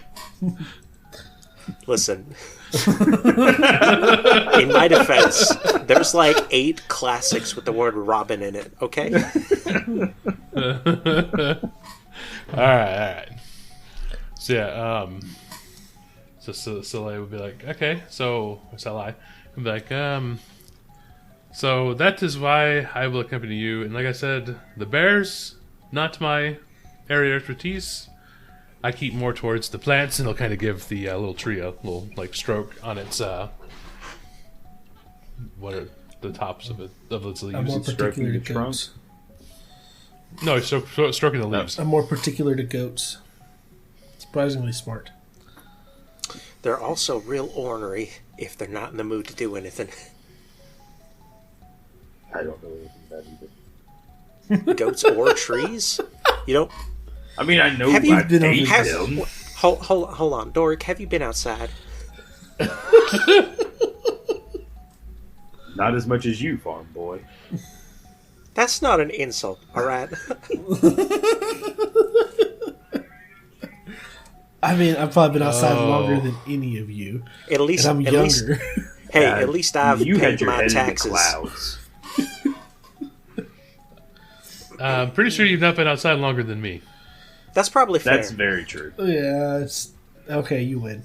[SPEAKER 4] Listen. In my defense, there's like 8 classics with the word Robin in it, okay?
[SPEAKER 1] Alright. So yeah, so Soleil would be like, okay, so what's that lie? I'd be like, so that is why I will accompany you. And like I said, the bears, not my area of expertise. I keep more towards the plants, and they'll kind of give the little tree a little like stroke on its what are the tops of its
[SPEAKER 2] I'm more
[SPEAKER 1] leaves.
[SPEAKER 2] particular to
[SPEAKER 3] the trunk?
[SPEAKER 2] goats.
[SPEAKER 1] No, he's stroking the leaves.
[SPEAKER 2] I'm more particular to goats. Surprisingly smart.
[SPEAKER 4] They're also real ornery if they're not in the mood to do anything.
[SPEAKER 3] I don't know anything about either.
[SPEAKER 4] Goats or trees? You don't...
[SPEAKER 3] I mean, I know
[SPEAKER 4] Have you
[SPEAKER 3] I
[SPEAKER 2] been
[SPEAKER 3] hate
[SPEAKER 2] over-
[SPEAKER 3] them.
[SPEAKER 4] Hold on, Doric, have you been outside?
[SPEAKER 3] Not as much as you, farm boy.
[SPEAKER 4] That's not an insult, alright?
[SPEAKER 2] I mean, I've probably been outside longer than any of you,
[SPEAKER 4] At least,
[SPEAKER 2] and I'm
[SPEAKER 4] at least,
[SPEAKER 2] younger.
[SPEAKER 4] hey,
[SPEAKER 3] Yeah,
[SPEAKER 4] at least I've
[SPEAKER 3] you had
[SPEAKER 4] paid
[SPEAKER 3] your
[SPEAKER 4] my
[SPEAKER 3] head
[SPEAKER 4] taxes.
[SPEAKER 3] in the clouds.
[SPEAKER 1] I'm pretty sure you've not been outside longer than me.
[SPEAKER 4] That's probably fair.
[SPEAKER 3] That's very true.
[SPEAKER 2] Yeah, it's okay. You win.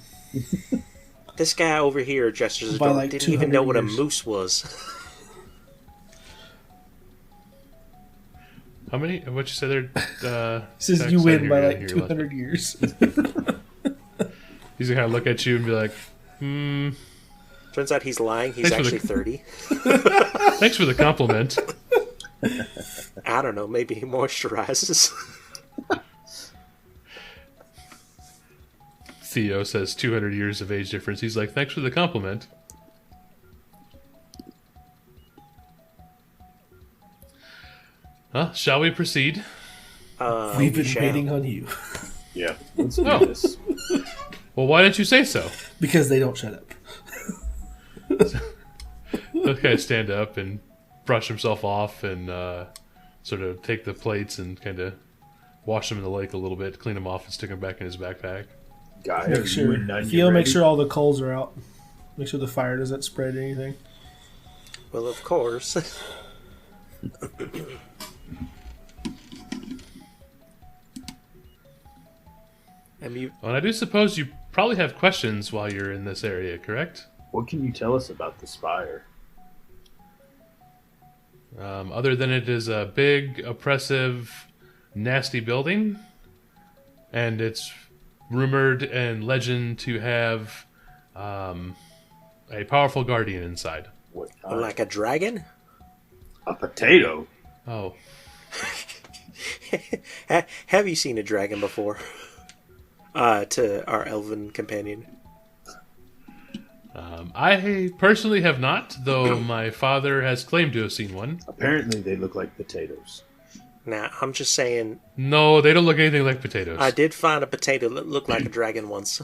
[SPEAKER 4] This guy over here, gestures
[SPEAKER 2] By
[SPEAKER 4] Doric,
[SPEAKER 2] like
[SPEAKER 4] didn't even know
[SPEAKER 2] 200
[SPEAKER 4] what a
[SPEAKER 2] years.
[SPEAKER 4] moose was.
[SPEAKER 1] How many? What you said there?
[SPEAKER 2] Says you win by like
[SPEAKER 1] Here,
[SPEAKER 2] 200 years.
[SPEAKER 1] He's gonna kind of look at you and be like,
[SPEAKER 4] Turns out he's lying. He's
[SPEAKER 1] Thanks for
[SPEAKER 4] actually 30.
[SPEAKER 1] "Thanks for the compliment."
[SPEAKER 4] I don't know. Maybe he moisturizes.
[SPEAKER 1] Theo says 200 years of age difference. He's like, "Thanks for the compliment." Huh? Shall we proceed?
[SPEAKER 2] We've been
[SPEAKER 4] shall.
[SPEAKER 2] waiting on you
[SPEAKER 3] Yeah, let's do
[SPEAKER 1] Oh.
[SPEAKER 3] this.
[SPEAKER 1] Well, why didn't you say so?
[SPEAKER 2] because they don't shut up.
[SPEAKER 1] He'll kind of stand up and brush himself off and sort of take the plates and kind of wash them in the lake a little bit, clean them off, and stick them back in his backpack.
[SPEAKER 3] Guy, are
[SPEAKER 2] Make
[SPEAKER 3] you
[SPEAKER 2] sure
[SPEAKER 3] and None
[SPEAKER 2] Theo, make
[SPEAKER 3] ready?
[SPEAKER 2] sure all the coals are out. Make sure the fire doesn't spread anything.
[SPEAKER 4] Well, of course.
[SPEAKER 1] And I do suppose you probably have questions while you're in this area, correct?
[SPEAKER 3] What can you tell us about the spire?
[SPEAKER 1] Other than it is a big, oppressive, nasty building, and it's rumored and legend to have a powerful guardian inside.
[SPEAKER 3] What kind?
[SPEAKER 4] Like a dragon?
[SPEAKER 3] A potato?
[SPEAKER 1] Oh,
[SPEAKER 4] Have you seen a dragon before? To our elven companion.
[SPEAKER 1] I personally have not, though my father has claimed to have seen one.
[SPEAKER 3] Apparently they look like potatoes.
[SPEAKER 4] Now, I'm just saying,
[SPEAKER 1] No, they don't look anything like potatoes.
[SPEAKER 4] I did find a potato that looked like a dragon once.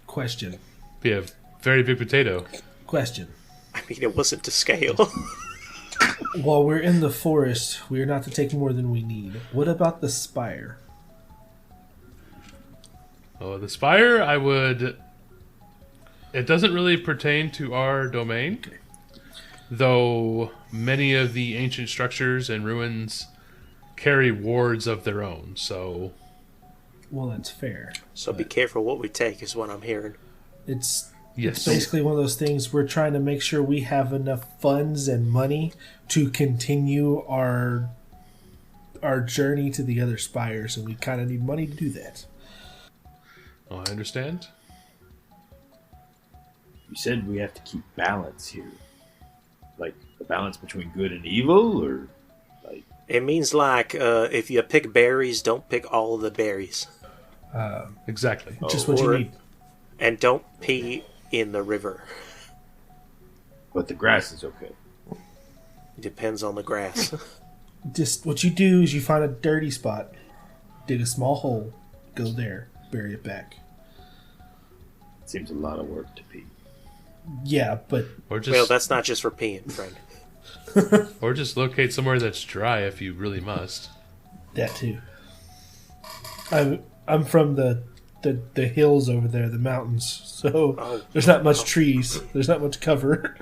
[SPEAKER 2] Question.
[SPEAKER 1] Be a very big potato.
[SPEAKER 2] Question.
[SPEAKER 4] I mean, it wasn't to scale.
[SPEAKER 2] While we're in the forest, we are not to take more than we need. What about the spire?
[SPEAKER 1] Oh, the spire, I would... It doesn't really pertain to our domain, though many of the ancient structures and ruins carry wards of their own, so...
[SPEAKER 2] Well, that's fair.
[SPEAKER 4] So be careful what we take, is what I'm hearing.
[SPEAKER 2] It's
[SPEAKER 1] Yes.
[SPEAKER 2] basically one of those things we're trying to make sure we have enough funds and money to continue our journey to the other spires, and we kind of need money to do that.
[SPEAKER 1] Oh, I understand.
[SPEAKER 3] You said we have to keep balance here. Like, a balance between good and evil, or... like...
[SPEAKER 4] It means like, if you pick berries, don't pick all of the berries.
[SPEAKER 1] Exactly.
[SPEAKER 2] Just what you
[SPEAKER 4] or-
[SPEAKER 2] need.
[SPEAKER 4] And don't pee in the river.
[SPEAKER 3] But the grass is okay.
[SPEAKER 4] Depends on the grass.
[SPEAKER 2] Just what you do is you find a dirty spot, dig a small hole, go there, bury it back.
[SPEAKER 3] Seems a lot of work to pee.
[SPEAKER 2] Yeah, but
[SPEAKER 1] Or
[SPEAKER 4] Well,
[SPEAKER 1] just
[SPEAKER 4] that's not just for peeing, friend.
[SPEAKER 1] or just locate somewhere that's dry if you really must.
[SPEAKER 2] that too. I'm from the hills over there, the mountains. So
[SPEAKER 4] Oh.
[SPEAKER 2] there's not much trees. There's not much cover.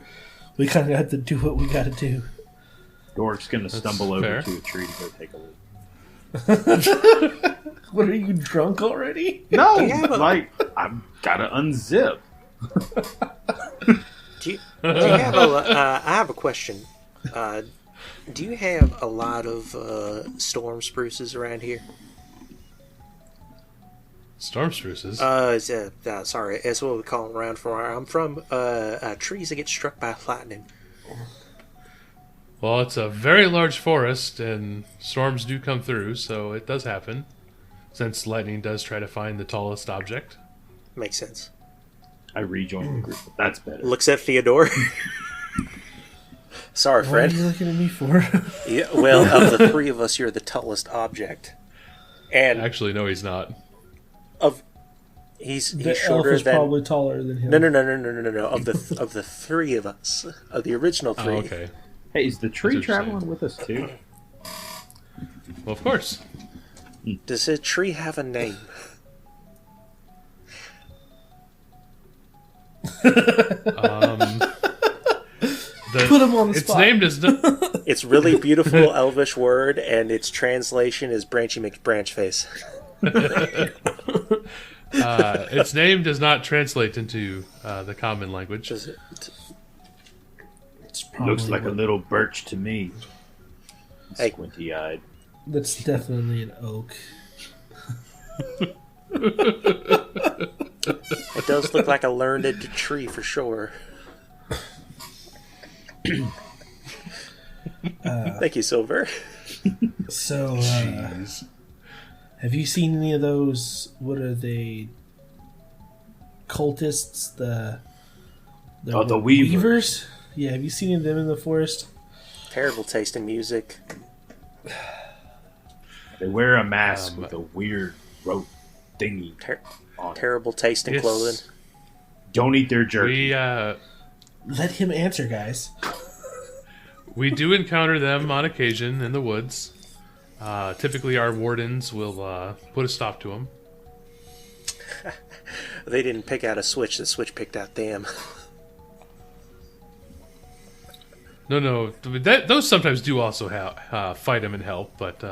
[SPEAKER 2] We kind of have to do what we got to do.
[SPEAKER 3] Dork's gonna stumble over
[SPEAKER 1] fair.
[SPEAKER 3] to a tree to go take a look.
[SPEAKER 2] What, are you drunk already?
[SPEAKER 3] No,
[SPEAKER 4] Yeah, but-
[SPEAKER 3] like I've gotta unzip.
[SPEAKER 4] Do you have I have a question. Do you have a lot of storm spruces around here?
[SPEAKER 1] Storm spruces.
[SPEAKER 4] Sorry, that's what we call them around from where I'm from. Trees that get struck by lightning.
[SPEAKER 1] Well, it's a very large forest, and storms do come through, so it does happen. Since lightning does try to find the tallest object.
[SPEAKER 4] Makes sense.
[SPEAKER 3] I rejoin the group. That's better.
[SPEAKER 4] Looks at Theodore. Sorry,
[SPEAKER 2] What are
[SPEAKER 4] Fred.
[SPEAKER 2] you looking at me for?
[SPEAKER 4] Yeah, well, of the three of us, you're the tallest object, and
[SPEAKER 1] Actually, no, he's not.
[SPEAKER 4] he's
[SPEAKER 2] The elf
[SPEAKER 4] shorter
[SPEAKER 2] is
[SPEAKER 4] than.
[SPEAKER 2] probably taller than him.
[SPEAKER 4] No. Of the three of us, of the original
[SPEAKER 1] Oh,
[SPEAKER 4] three.
[SPEAKER 1] okay.
[SPEAKER 3] Hey, is the tree
[SPEAKER 1] That's what you're
[SPEAKER 3] traveling with us too?
[SPEAKER 1] Well, of course.
[SPEAKER 4] Does the tree have a name?
[SPEAKER 2] Put him on the
[SPEAKER 1] its
[SPEAKER 2] spot.
[SPEAKER 1] name does not.
[SPEAKER 4] It's really beautiful Elvish word, and its translation is Branchy McBranchface.
[SPEAKER 1] Its name does not translate into the common language.
[SPEAKER 4] Does it?
[SPEAKER 2] It's probably
[SPEAKER 3] Looks like a little birch to me.
[SPEAKER 4] Hey.
[SPEAKER 3] Squinty-eyed.
[SPEAKER 2] That's definitely an oak.
[SPEAKER 4] It does look like a learned tree for sure. Thank you, Silver.
[SPEAKER 2] So,
[SPEAKER 1] Jeez.
[SPEAKER 2] have you seen any of those? What are they? Cultists? The
[SPEAKER 3] Weavers.
[SPEAKER 2] Yeah, have you seen any of them in the forest?
[SPEAKER 4] Terrible taste in music.
[SPEAKER 3] They wear a mask with a weird rope thingy on it.
[SPEAKER 4] Terrible taste in
[SPEAKER 1] Yes.
[SPEAKER 4] clothing.
[SPEAKER 3] Don't eat their jerky.
[SPEAKER 2] Let him answer, guys.
[SPEAKER 1] We do encounter them on occasion in the woods. Typically, our wardens will put a stop to them.
[SPEAKER 4] They didn't pick out a switch. The switch picked out them.
[SPEAKER 1] No, those sometimes do also fight them and help, but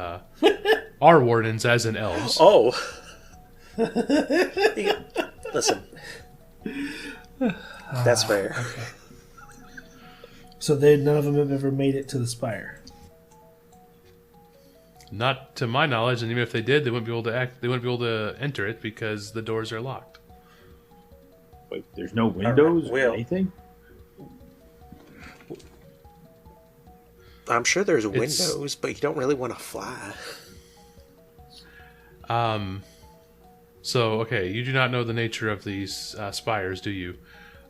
[SPEAKER 1] our wardens, as in elves,
[SPEAKER 4] Oh. Listen. That's fair.
[SPEAKER 2] So none of them have ever made it to the spire.
[SPEAKER 1] not to my knowledge, and even if they did, they wouldn't be able to They wouldn't be able to enter it because the doors are locked.
[SPEAKER 3] Wait, there's no windows
[SPEAKER 4] Will.
[SPEAKER 3] or anything?
[SPEAKER 4] I'm sure there's
[SPEAKER 1] It's-
[SPEAKER 4] windows, but you don't really want to fly.
[SPEAKER 1] So, okay, you do not know the nature of these spires, do you?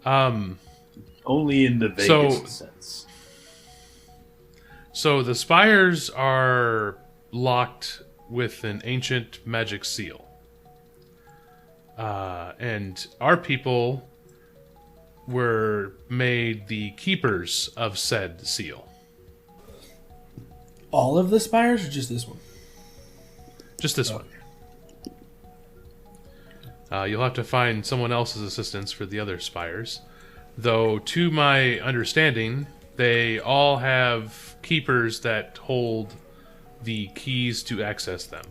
[SPEAKER 3] Only in the Vegas sense.
[SPEAKER 1] So the spires are locked with an ancient magic seal. And our people were made the keepers of said seal.
[SPEAKER 2] All of the spires, or just this one?
[SPEAKER 1] Just this one. You'll have to find someone else's assistance for the other spires. Though, to my understanding, they all have keepers that hold the keys to access them.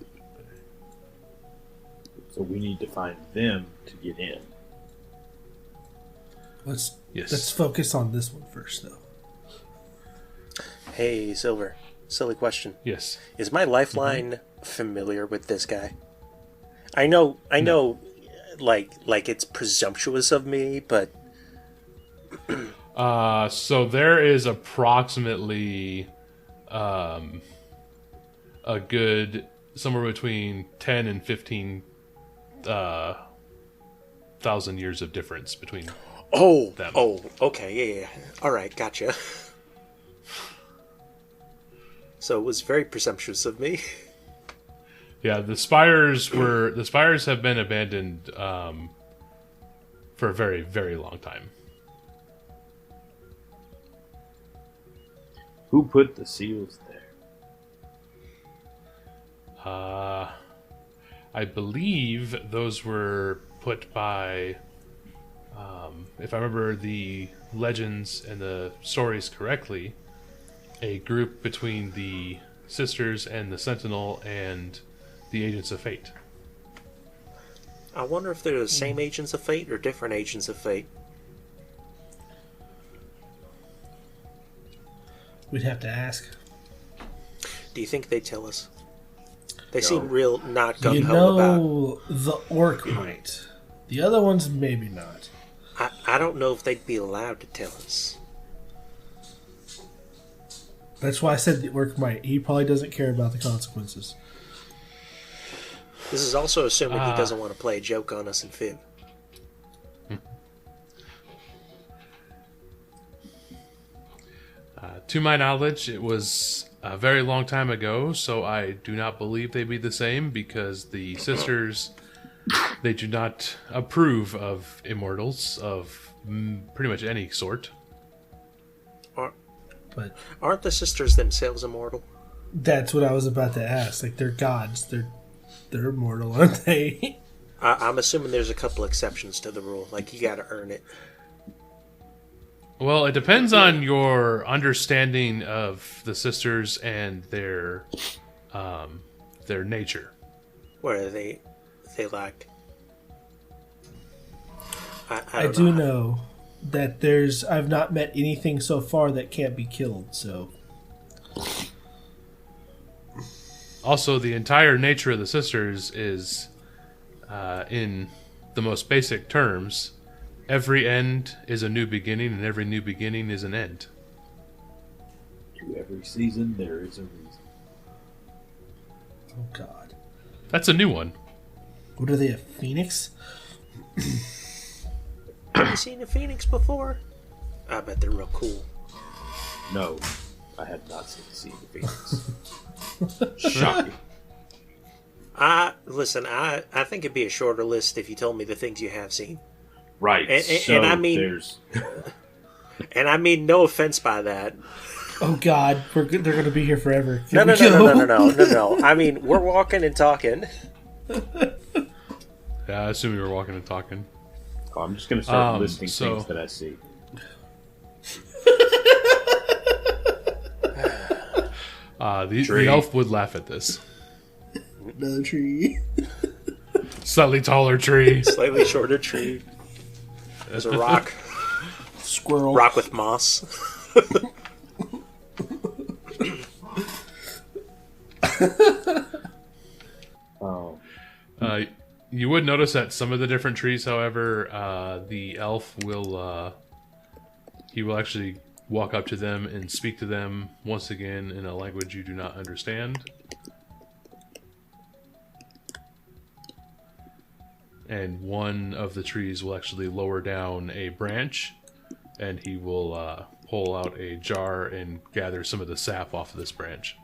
[SPEAKER 3] So we need to find them to get in.
[SPEAKER 2] Let's
[SPEAKER 1] Yes.
[SPEAKER 2] focus on this one first, though.
[SPEAKER 4] Hey, Silver. Silly question.
[SPEAKER 1] Yes.
[SPEAKER 4] Is my lifeline familiar with this guy? I know, like it's presumptuous of me, but
[SPEAKER 1] So there is approximately a good somewhere between 10 and 15 thousand years of difference between.
[SPEAKER 4] oh,
[SPEAKER 1] Them.
[SPEAKER 4] okay, yeah. All right, gotcha. So it was very presumptuous of me.
[SPEAKER 1] Yeah, the spires have been abandoned for a very, very long time.
[SPEAKER 3] Who put the seals there?
[SPEAKER 1] I believe those were put by, if I remember the legends and the stories correctly, a group between the Sisters and the Sentinel and the Agents of Fate.
[SPEAKER 4] I wonder if they're the same Agents of Fate or different Agents of Fate.
[SPEAKER 2] We'd have to ask.
[SPEAKER 4] Do you think they'd tell us? They
[SPEAKER 3] No.
[SPEAKER 4] seem real not
[SPEAKER 2] You
[SPEAKER 4] gung-ho about...
[SPEAKER 2] know, the orc might. The other ones, maybe not.
[SPEAKER 4] I don't know if they'd be allowed to tell us.
[SPEAKER 2] That's why I said the orc might. He probably doesn't care about the consequences.
[SPEAKER 4] This is also assuming he doesn't want to play a joke on us and fib.
[SPEAKER 1] To my knowledge, it was a very long time ago, so I do not believe they be the same because the Sisters, they do not approve of immortals of pretty much any sort.
[SPEAKER 2] But
[SPEAKER 4] Aren't the Sisters themselves immortal?
[SPEAKER 2] that's what I was about to ask. Like, they're gods. They're immortal, aren't they?
[SPEAKER 4] I'm assuming there's a couple exceptions to the rule. Like, you gotta earn it.
[SPEAKER 1] Well, it depends on your understanding of the Sisters and their nature.
[SPEAKER 4] Where they like... I
[SPEAKER 2] I
[SPEAKER 4] don't
[SPEAKER 2] do
[SPEAKER 4] know.
[SPEAKER 2] know that I've not met anything so far that can't be killed, so...
[SPEAKER 1] Also, the entire nature of the Sisters is, in the most basic terms, every end is a new beginning, and every new beginning is an end.
[SPEAKER 3] To every season, there is a reason.
[SPEAKER 2] Oh, God.
[SPEAKER 1] That's a new one.
[SPEAKER 2] What are they, a phoenix?
[SPEAKER 4] Have you seen a phoenix before? I bet they're real cool.
[SPEAKER 3] No, I have not seen the Phoenix. Shocking.
[SPEAKER 4] Listen, I think it'd be a shorter list if you told me the things you have seen.
[SPEAKER 3] Right.
[SPEAKER 4] And I mean-
[SPEAKER 3] there's
[SPEAKER 4] And I mean no offense by that.
[SPEAKER 2] Oh, God. They're going to be here forever.
[SPEAKER 4] No. I mean, we're walking and talking.
[SPEAKER 1] Yeah, I assume you were walking and talking.
[SPEAKER 3] Oh, I'm just going to start listing
[SPEAKER 1] so-
[SPEAKER 3] things that I see.
[SPEAKER 1] The elf would laugh at this.
[SPEAKER 2] Another tree.
[SPEAKER 1] Slightly taller tree.
[SPEAKER 4] Slightly shorter tree. There's a rock.
[SPEAKER 2] Squirrel.
[SPEAKER 4] Rock with moss.
[SPEAKER 3] Oh,
[SPEAKER 1] You would notice that some of the different trees, however, the elf will he will actually walk up to them and speak to them once again in a language you do not understand. And one of the trees will actually lower down a branch, and he will pull out a jar and gather some of the sap off of this branch.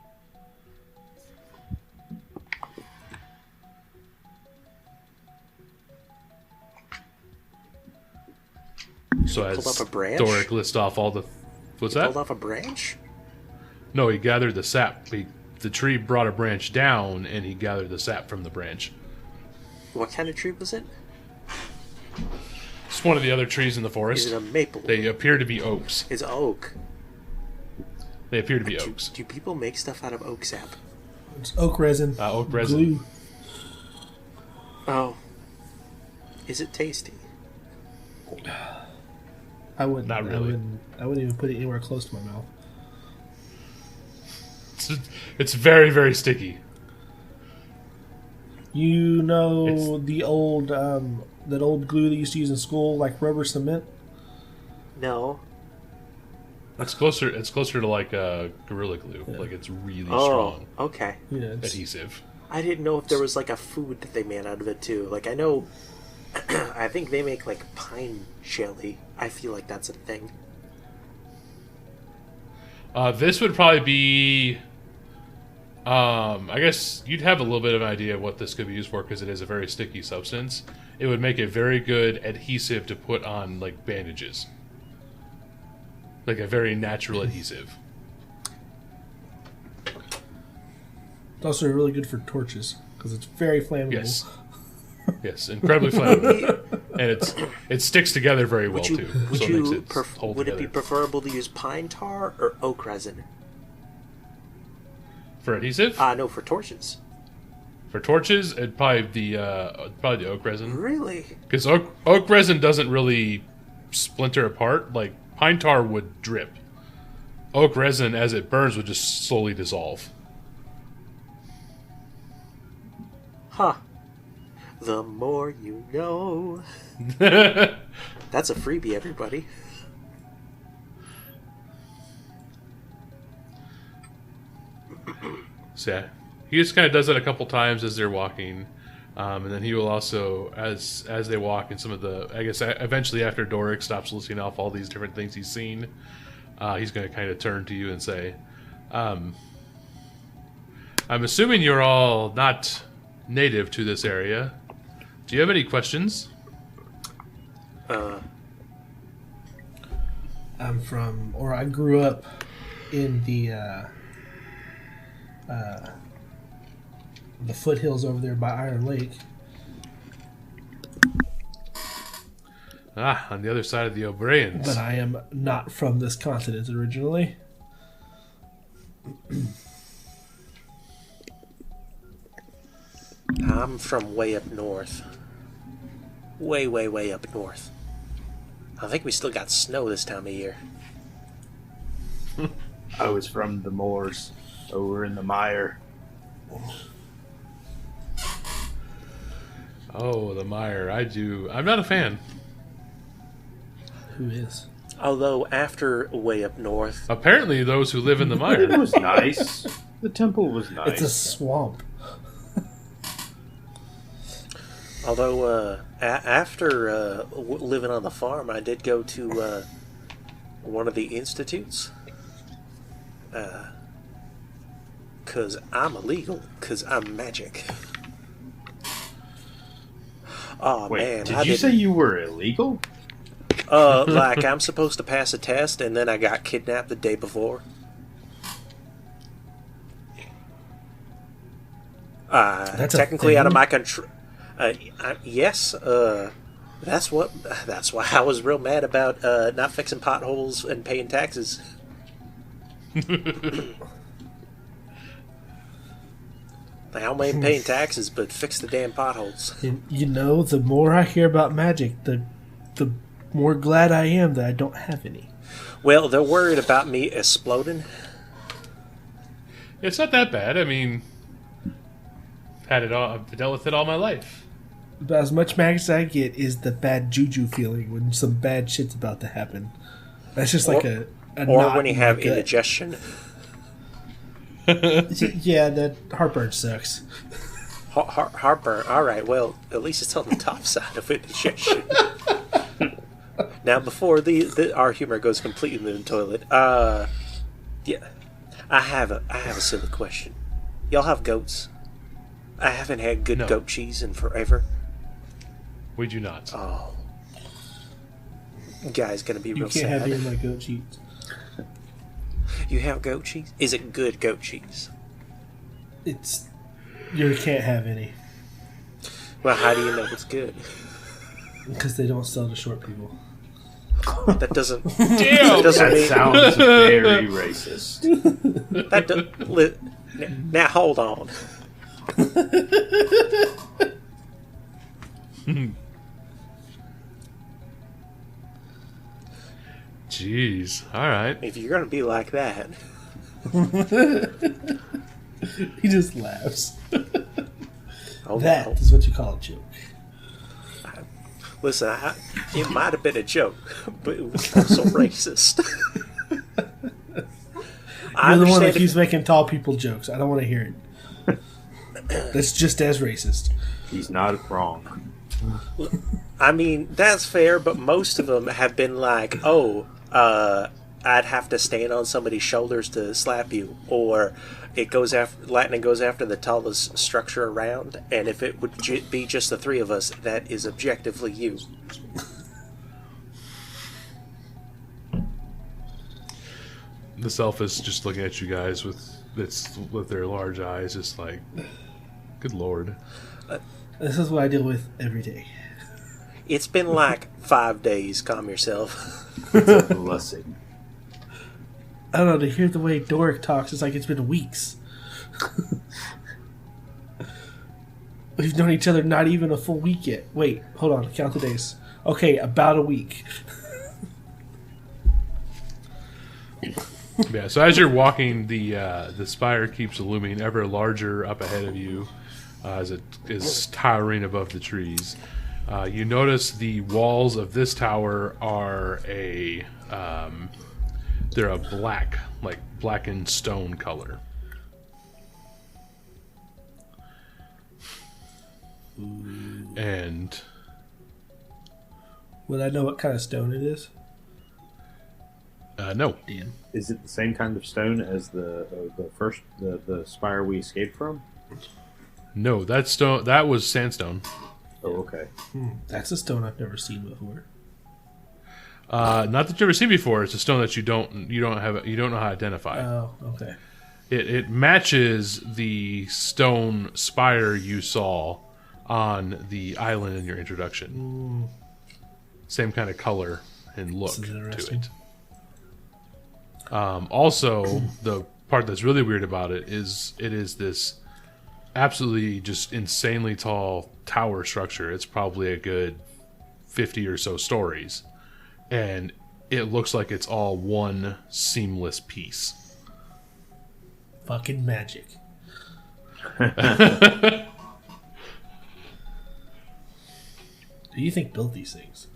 [SPEAKER 1] So as
[SPEAKER 4] pulled off a branch?
[SPEAKER 1] Doric lists off all the... What's that?
[SPEAKER 4] Pulled off a branch?
[SPEAKER 1] No, he gathered the sap. The tree brought a branch down, and he gathered the sap from the branch.
[SPEAKER 4] What kind of tree was it?
[SPEAKER 1] It's one of the other trees in the forest.
[SPEAKER 4] Is it a maple?
[SPEAKER 1] They appear to be oaks.
[SPEAKER 4] It's oak.
[SPEAKER 1] They appear to be
[SPEAKER 4] Do,
[SPEAKER 1] oaks.
[SPEAKER 4] do people make stuff out of oak sap?
[SPEAKER 2] It's oak resin.
[SPEAKER 1] Oak resin.
[SPEAKER 2] Glue.
[SPEAKER 4] Oh. Is it tasty?
[SPEAKER 2] I wouldn't.
[SPEAKER 1] Not really.
[SPEAKER 2] I wouldn't even put it anywhere close to my mouth.
[SPEAKER 1] It's very, very sticky.
[SPEAKER 2] You know the old that old glue they used to use in school, like rubber cement.
[SPEAKER 4] No.
[SPEAKER 1] It's closer to like Gorilla Glue.
[SPEAKER 2] Yeah.
[SPEAKER 1] Like it's really
[SPEAKER 4] Oh,
[SPEAKER 1] strong
[SPEAKER 4] okay.
[SPEAKER 2] Yeah, it's,
[SPEAKER 1] adhesive.
[SPEAKER 4] I didn't know if there was like a food that they made out of it too. Like I know, I think they make like pine jelly. I feel like that's a thing.
[SPEAKER 1] This would probably be I guess you'd have a little bit of an idea of what this could be used for because it is a very sticky substance. It would make a very good adhesive to put on, like, bandages. Like a very natural adhesive.
[SPEAKER 2] It's also really good for torches because it's very flammable.
[SPEAKER 1] Yes. Yes, incredibly flammable. And it sticks together very well, too. So it makes it hold
[SPEAKER 4] would it
[SPEAKER 1] together.
[SPEAKER 4] be preferable to use pine tar or oak resin?
[SPEAKER 1] For adhesive?
[SPEAKER 4] No, for torches.
[SPEAKER 1] For torches, it'd probably the oak resin.
[SPEAKER 4] Really?
[SPEAKER 1] Because oak resin doesn't really splinter apart. Like, pine tar would drip. Oak resin, as it burns, would just slowly dissolve.
[SPEAKER 4] Huh. The more you know. That's a freebie, everybody.
[SPEAKER 1] So yeah, he just kind of does that a couple times as they're walking, and then he will also, as they walk, in some of the, I guess, eventually after Doric stops listing off all these different things he's seen, he's going to kind of turn to you and say, "I'm assuming you're all not native to this area. Do you have any questions?"
[SPEAKER 2] I grew up in the foothills over there by Iron Lake.
[SPEAKER 1] On the other side of the O'Briens.
[SPEAKER 2] But I am not from this continent originally.
[SPEAKER 4] I'm from way up north. Way, way, way up north. I think we still got snow this time of year.
[SPEAKER 3] I was from the moors over in the mire.
[SPEAKER 1] Oh, the mire. I'm not a fan.
[SPEAKER 2] Who is?
[SPEAKER 4] Although after way up north,
[SPEAKER 1] Apparently, those who live in the
[SPEAKER 3] It
[SPEAKER 1] mire.
[SPEAKER 3] was nice. The temple was nice.
[SPEAKER 2] It's a swamp.
[SPEAKER 4] although after living on the farm, I did go to one of the institutes. Because I'm illegal, because I'm magic. Oh,
[SPEAKER 3] Wait,
[SPEAKER 4] man.
[SPEAKER 3] did you say you were illegal?
[SPEAKER 4] Like, I'm supposed to pass a test, and then I got kidnapped the day before.
[SPEAKER 2] That's a
[SPEAKER 4] Technically out of
[SPEAKER 2] thing?
[SPEAKER 4] my control. Yes, that's why I was real mad about not fixing potholes and paying taxes. I don't mind paying taxes, but fix the damn potholes.
[SPEAKER 2] And you know, the more I hear about magic, the more glad I am that I don't have any.
[SPEAKER 4] Well, they're worried about me exploding.
[SPEAKER 1] It's not that bad. I mean, I've dealt with it all my life.
[SPEAKER 2] But as much magic as I get is the bad juju feeling when some bad shit's about to happen. That's just like a
[SPEAKER 4] Or
[SPEAKER 2] knot
[SPEAKER 4] when you
[SPEAKER 2] in my
[SPEAKER 4] have
[SPEAKER 2] gut.
[SPEAKER 4] indigestion.
[SPEAKER 2] Yeah, that heartburn sucks.
[SPEAKER 4] Heartburn. All right. Well, at least it's on the top side of indigestion. Now, before our humor goes completely in the toilet, yeah, I have a silly question. Y'all have goats? I haven't had good
[SPEAKER 1] No.
[SPEAKER 4] goat cheese in forever.
[SPEAKER 1] We do not.
[SPEAKER 4] Oh, guy's gonna be
[SPEAKER 2] You
[SPEAKER 4] real
[SPEAKER 2] can't
[SPEAKER 4] sad.
[SPEAKER 2] have any of my goat cheese.
[SPEAKER 4] You have goat cheese? Is it good goat cheese?
[SPEAKER 2] You can't have any
[SPEAKER 4] Well, how do you know it's good?
[SPEAKER 2] because they don't sell to short people.
[SPEAKER 4] That doesn't.
[SPEAKER 1] Damn!
[SPEAKER 4] That doesn't
[SPEAKER 3] That
[SPEAKER 4] mean.
[SPEAKER 3] sounds very racist.
[SPEAKER 4] Now hold on.
[SPEAKER 1] Jeez. All right.
[SPEAKER 4] If you're gonna be like that,
[SPEAKER 2] He just laughs.
[SPEAKER 4] oh,
[SPEAKER 2] That
[SPEAKER 4] no.
[SPEAKER 2] is what you call a joke.
[SPEAKER 4] Listen, it might have been a joke, but it was also racist. I
[SPEAKER 2] You're the one
[SPEAKER 4] understand
[SPEAKER 2] that
[SPEAKER 4] if-
[SPEAKER 2] keeps making tall people jokes. I don't want to hear it. That's just as racist.
[SPEAKER 3] He's not wrong.
[SPEAKER 4] I mean, that's fair, but most of them have been like, I'd have to stand on somebody's shoulders to slap you, or it goes after lightning goes after the tallest structure around, and if it would be just the three of us, that is objectively you.
[SPEAKER 1] This elf is just looking at you guys with their large eyes, just like, good lord.
[SPEAKER 2] This is what I deal with every day.
[SPEAKER 4] It's been like 5 days. Calm yourself.
[SPEAKER 3] It's a blessing.
[SPEAKER 2] I don't know, to hear the way Doric talks, it's like it's been weeks. We've known each other not even a full week yet. Wait, hold on, count the days. Okay, about a week.
[SPEAKER 1] Yeah, so as you're walking, the spire keeps looming ever larger up ahead of you as it is towering above the trees. You notice the walls of this tower are they're a black, like blackened stone color. And
[SPEAKER 2] Would I know what kind of stone it is?
[SPEAKER 1] no.
[SPEAKER 2] Damn.
[SPEAKER 3] Is it the same kind of stone as the spire we escaped from?
[SPEAKER 1] No, that was sandstone.
[SPEAKER 3] Oh, okay.
[SPEAKER 2] That's a stone I've never seen before.
[SPEAKER 1] Not that you've ever seen before. It's a stone that you don't know how to identify.
[SPEAKER 2] Oh, okay.
[SPEAKER 1] It matches the stone spire you saw on the island in your introduction. Same kind of color and look
[SPEAKER 2] This is
[SPEAKER 1] to
[SPEAKER 2] interesting.
[SPEAKER 1] it. Also, the part that's really weird about it is this absolutely just insanely tall tower structure. It's probably a good 50 or so stories. And it looks like it's all one seamless piece.
[SPEAKER 2] Fucking magic. Who do you think built these things?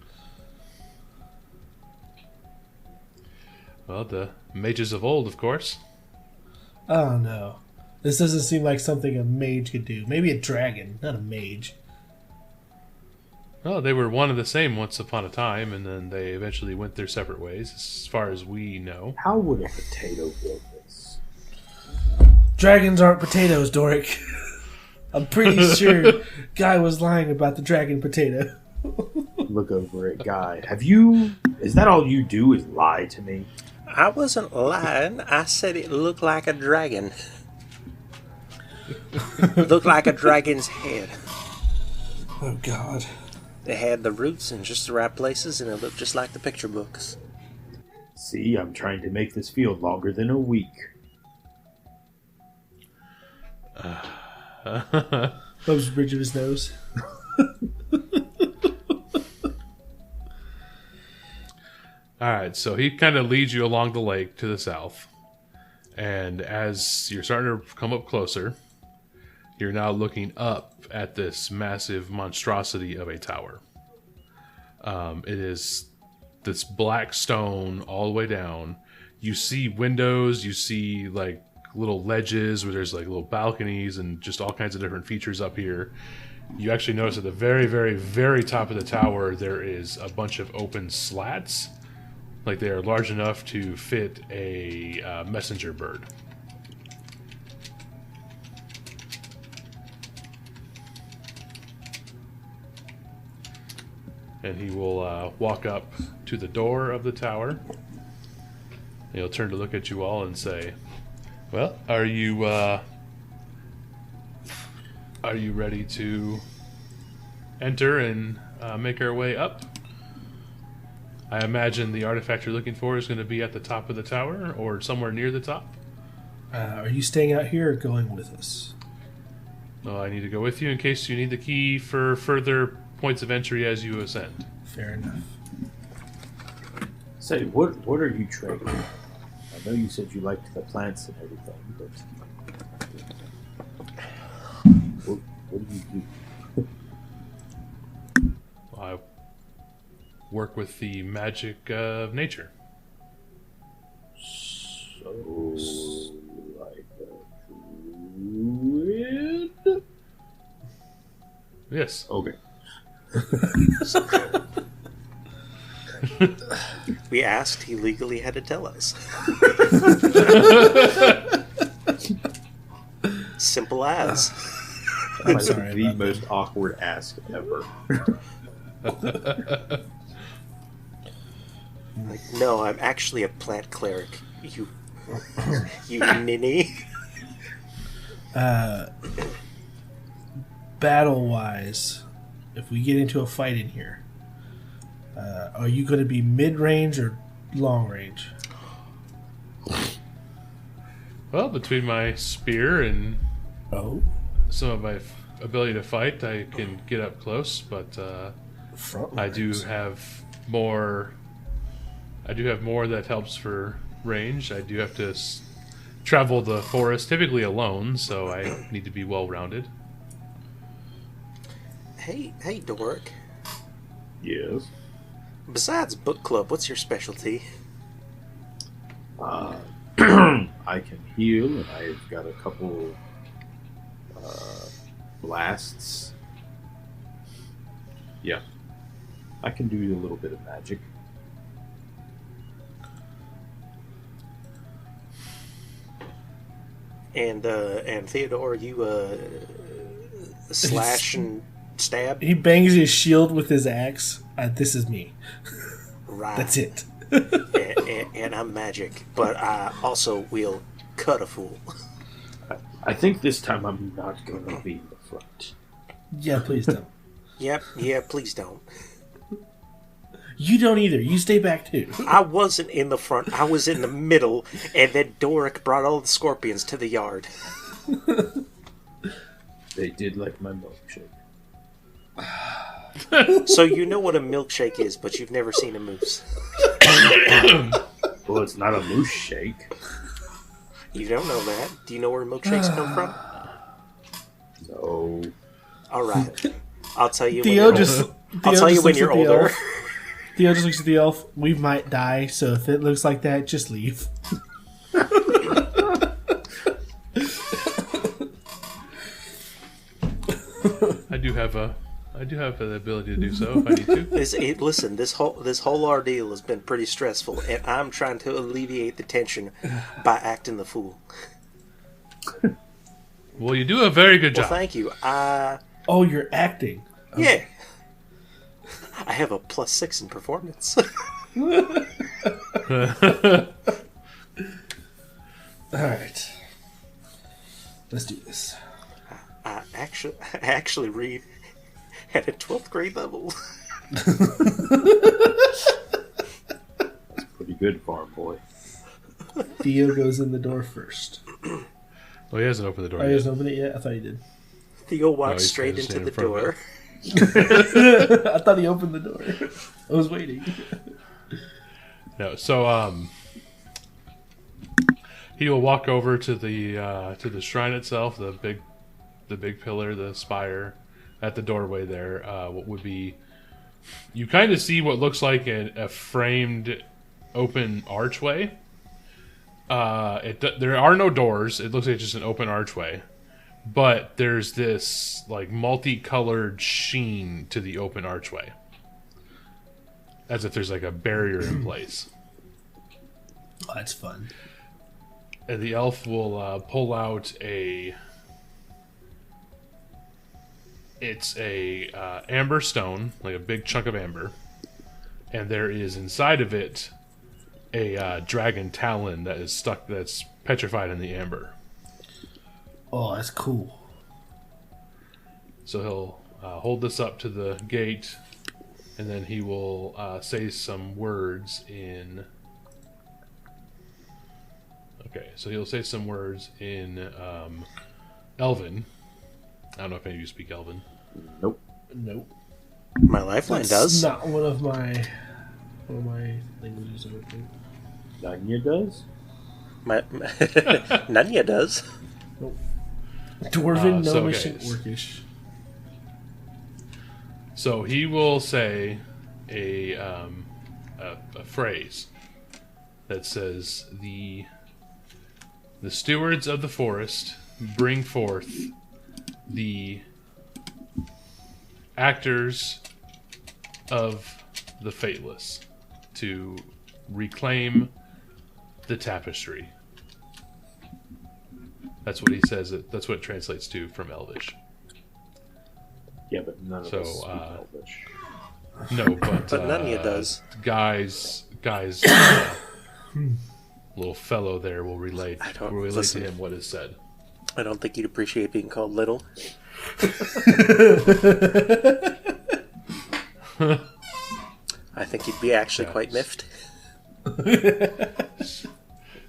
[SPEAKER 1] Well, the mages of old, of course.
[SPEAKER 2] Oh no. This doesn't seem like something a mage could do. Maybe a dragon, not a mage.
[SPEAKER 1] Well, they were one and the same once upon a time, and then they eventually went their separate ways, as far as we know.
[SPEAKER 3] How would a potato build this?
[SPEAKER 2] Dragons aren't potatoes, Doric. I'm pretty sure Guy was lying about the dragon potato.
[SPEAKER 3] Look over at Guy. Is that all you do is lie to me?
[SPEAKER 4] I wasn't lying. I said it looked like a dragon. Looked like a dragon's head.
[SPEAKER 2] Oh God.
[SPEAKER 4] It had the roots in just the right places, and it looked just like the picture books.
[SPEAKER 3] See, I'm trying to make this feel longer than a week.
[SPEAKER 2] Rubs the bridge of his nose.
[SPEAKER 1] Alright, so he kind of leads you along the lake to the south. And as you're starting to come up closer, you're now looking up at this massive monstrosity of a tower. It is this black stone all the way down. You see windows, you see like little ledges where there's like little balconies and just all kinds of different features up here. You actually notice at the very, very, very top of the tower there is a bunch of open slats. Like they are large enough to fit a messenger bird. And he will walk up to the door of the tower. And he'll turn to look at you all and say, "Well, are you ready to enter and make our way up? I imagine the artifact you're looking for is going to be at the top of the tower or somewhere near the top.
[SPEAKER 2] Are you staying out here or going with us?
[SPEAKER 1] Well, I need to go with you in case you need the key for further points of entry as you ascend."
[SPEAKER 2] Fair enough.
[SPEAKER 3] Say, what are you trading? I know you said you liked the plants and everything, but what do you do?
[SPEAKER 1] I work with the magic of nature.
[SPEAKER 3] So, like a druid?
[SPEAKER 1] Yes.
[SPEAKER 3] Okay.
[SPEAKER 4] We asked, he legally had to tell us. Simple as.
[SPEAKER 2] I'm
[SPEAKER 3] Like
[SPEAKER 2] sorry
[SPEAKER 3] the
[SPEAKER 2] about
[SPEAKER 3] most awkward ask ever.
[SPEAKER 4] Like, no, I'm actually a plant cleric. You ninny.
[SPEAKER 2] Battle-wise, if we get into a fight in here, are you going to be mid-range or long-range?
[SPEAKER 1] Well, between my spear and
[SPEAKER 2] Oh,
[SPEAKER 1] some of my ability to fight, I can get up close, but
[SPEAKER 2] front
[SPEAKER 1] I do
[SPEAKER 2] lines.
[SPEAKER 1] have more. I do have more that helps for range. I do have to travel the forest, typically alone, so I need to be well-rounded.
[SPEAKER 4] Hey, Dork.
[SPEAKER 3] Yes.
[SPEAKER 4] Besides book club, what's your specialty?
[SPEAKER 3] I can heal, and I've got a couple blasts. Yeah. I can do a little bit of magic.
[SPEAKER 4] And Theodore, you slash and stab?
[SPEAKER 2] He bangs his shield with his axe. This is me.
[SPEAKER 4] Right.
[SPEAKER 2] That's it.
[SPEAKER 4] And I'm magic, but I also will cut a fool.
[SPEAKER 3] I think this time I'm not going to be in the front.
[SPEAKER 2] Yeah, please don't.
[SPEAKER 4] Yeah, please don't.
[SPEAKER 2] You don't either. You stay back too.
[SPEAKER 4] I wasn't in the front, I was in the middle, and then Doric brought all the scorpions to the yard.
[SPEAKER 3] They did like my milkshake.
[SPEAKER 4] So you know what a milkshake is, but you've never seen a moose.
[SPEAKER 3] Well, it's not a moose shake.
[SPEAKER 4] You don't know that. Do you know where milkshakes come from?
[SPEAKER 3] No.
[SPEAKER 4] Alright. I'll tell you
[SPEAKER 2] Theo
[SPEAKER 4] when
[SPEAKER 2] just.
[SPEAKER 4] I'll
[SPEAKER 2] Theo
[SPEAKER 4] tell you
[SPEAKER 2] just
[SPEAKER 4] when
[SPEAKER 2] looks
[SPEAKER 4] you're
[SPEAKER 2] at the
[SPEAKER 4] older.
[SPEAKER 2] elf. Theo just looks at the elf. We might die, so if it looks like that, just leave.
[SPEAKER 1] I do have the ability to do so if I need to.
[SPEAKER 4] Listen, this whole ordeal has been pretty stressful, and I'm trying to alleviate the tension by acting the fool.
[SPEAKER 1] Well, you do a very good
[SPEAKER 4] Well,
[SPEAKER 1] job.
[SPEAKER 4] thank you.
[SPEAKER 2] Oh, you're acting.
[SPEAKER 4] Yeah. I have a +6 in performance.
[SPEAKER 2] Alright. Let's do this.
[SPEAKER 4] I actually read at a 12th grade level.
[SPEAKER 3] That's pretty good, farm boy.
[SPEAKER 2] Theo goes in the door first.
[SPEAKER 1] Well, he hasn't opened the door
[SPEAKER 2] Oh, he
[SPEAKER 1] yet.
[SPEAKER 2] hasn't opened it yet? I thought he did.
[SPEAKER 4] Theo walks
[SPEAKER 1] he's
[SPEAKER 4] straight
[SPEAKER 1] gonna
[SPEAKER 4] into
[SPEAKER 1] stand
[SPEAKER 4] the
[SPEAKER 1] in front of
[SPEAKER 4] door.
[SPEAKER 2] I thought he opened the door. I was waiting.
[SPEAKER 1] No, so he will walk over to the shrine itself, the big pillar, the spire, at the doorway there. What would be, you kind of see what looks like a framed open archway. There are no doors. It looks like just an open archway, but there's this like multicolored sheen to the open archway, as if there's like a barrier in place.
[SPEAKER 2] Oh, that's fun.
[SPEAKER 1] And the elf will pull out it's a amber stone, like a big chunk of amber, and there is inside of it a dragon talon that's petrified in the amber.
[SPEAKER 2] Oh, that's cool.
[SPEAKER 1] So he'll hold this up to the gate, and then he will say some words in. Okay, so he'll say some words in Elven. I don't know if any of you speak Elven.
[SPEAKER 3] Nope.
[SPEAKER 2] Nope.
[SPEAKER 4] My lifeline
[SPEAKER 2] That's
[SPEAKER 4] does.
[SPEAKER 2] not one of my languages. I don't think.
[SPEAKER 3] Nanya does?
[SPEAKER 4] Nanya does.
[SPEAKER 2] Nope. Dwarven,
[SPEAKER 1] so,
[SPEAKER 2] Gnomish,
[SPEAKER 1] okay.
[SPEAKER 2] and Orcish.
[SPEAKER 1] So he will say a phrase that says the stewards of the forest bring forth the actors of the fateless. to reclaim the tapestry. That's what he says. That's what it translates to from Elvish.
[SPEAKER 3] Yeah, but none of
[SPEAKER 1] So,
[SPEAKER 3] us speak Elvish.
[SPEAKER 1] No, but
[SPEAKER 4] But none of you does.
[SPEAKER 1] Guys, little fellow there will relate.
[SPEAKER 4] I
[SPEAKER 1] Will relate
[SPEAKER 4] listen.
[SPEAKER 1] to him what is said.
[SPEAKER 4] I don't think you'd appreciate being called little. I think you'd be actually quite miffed.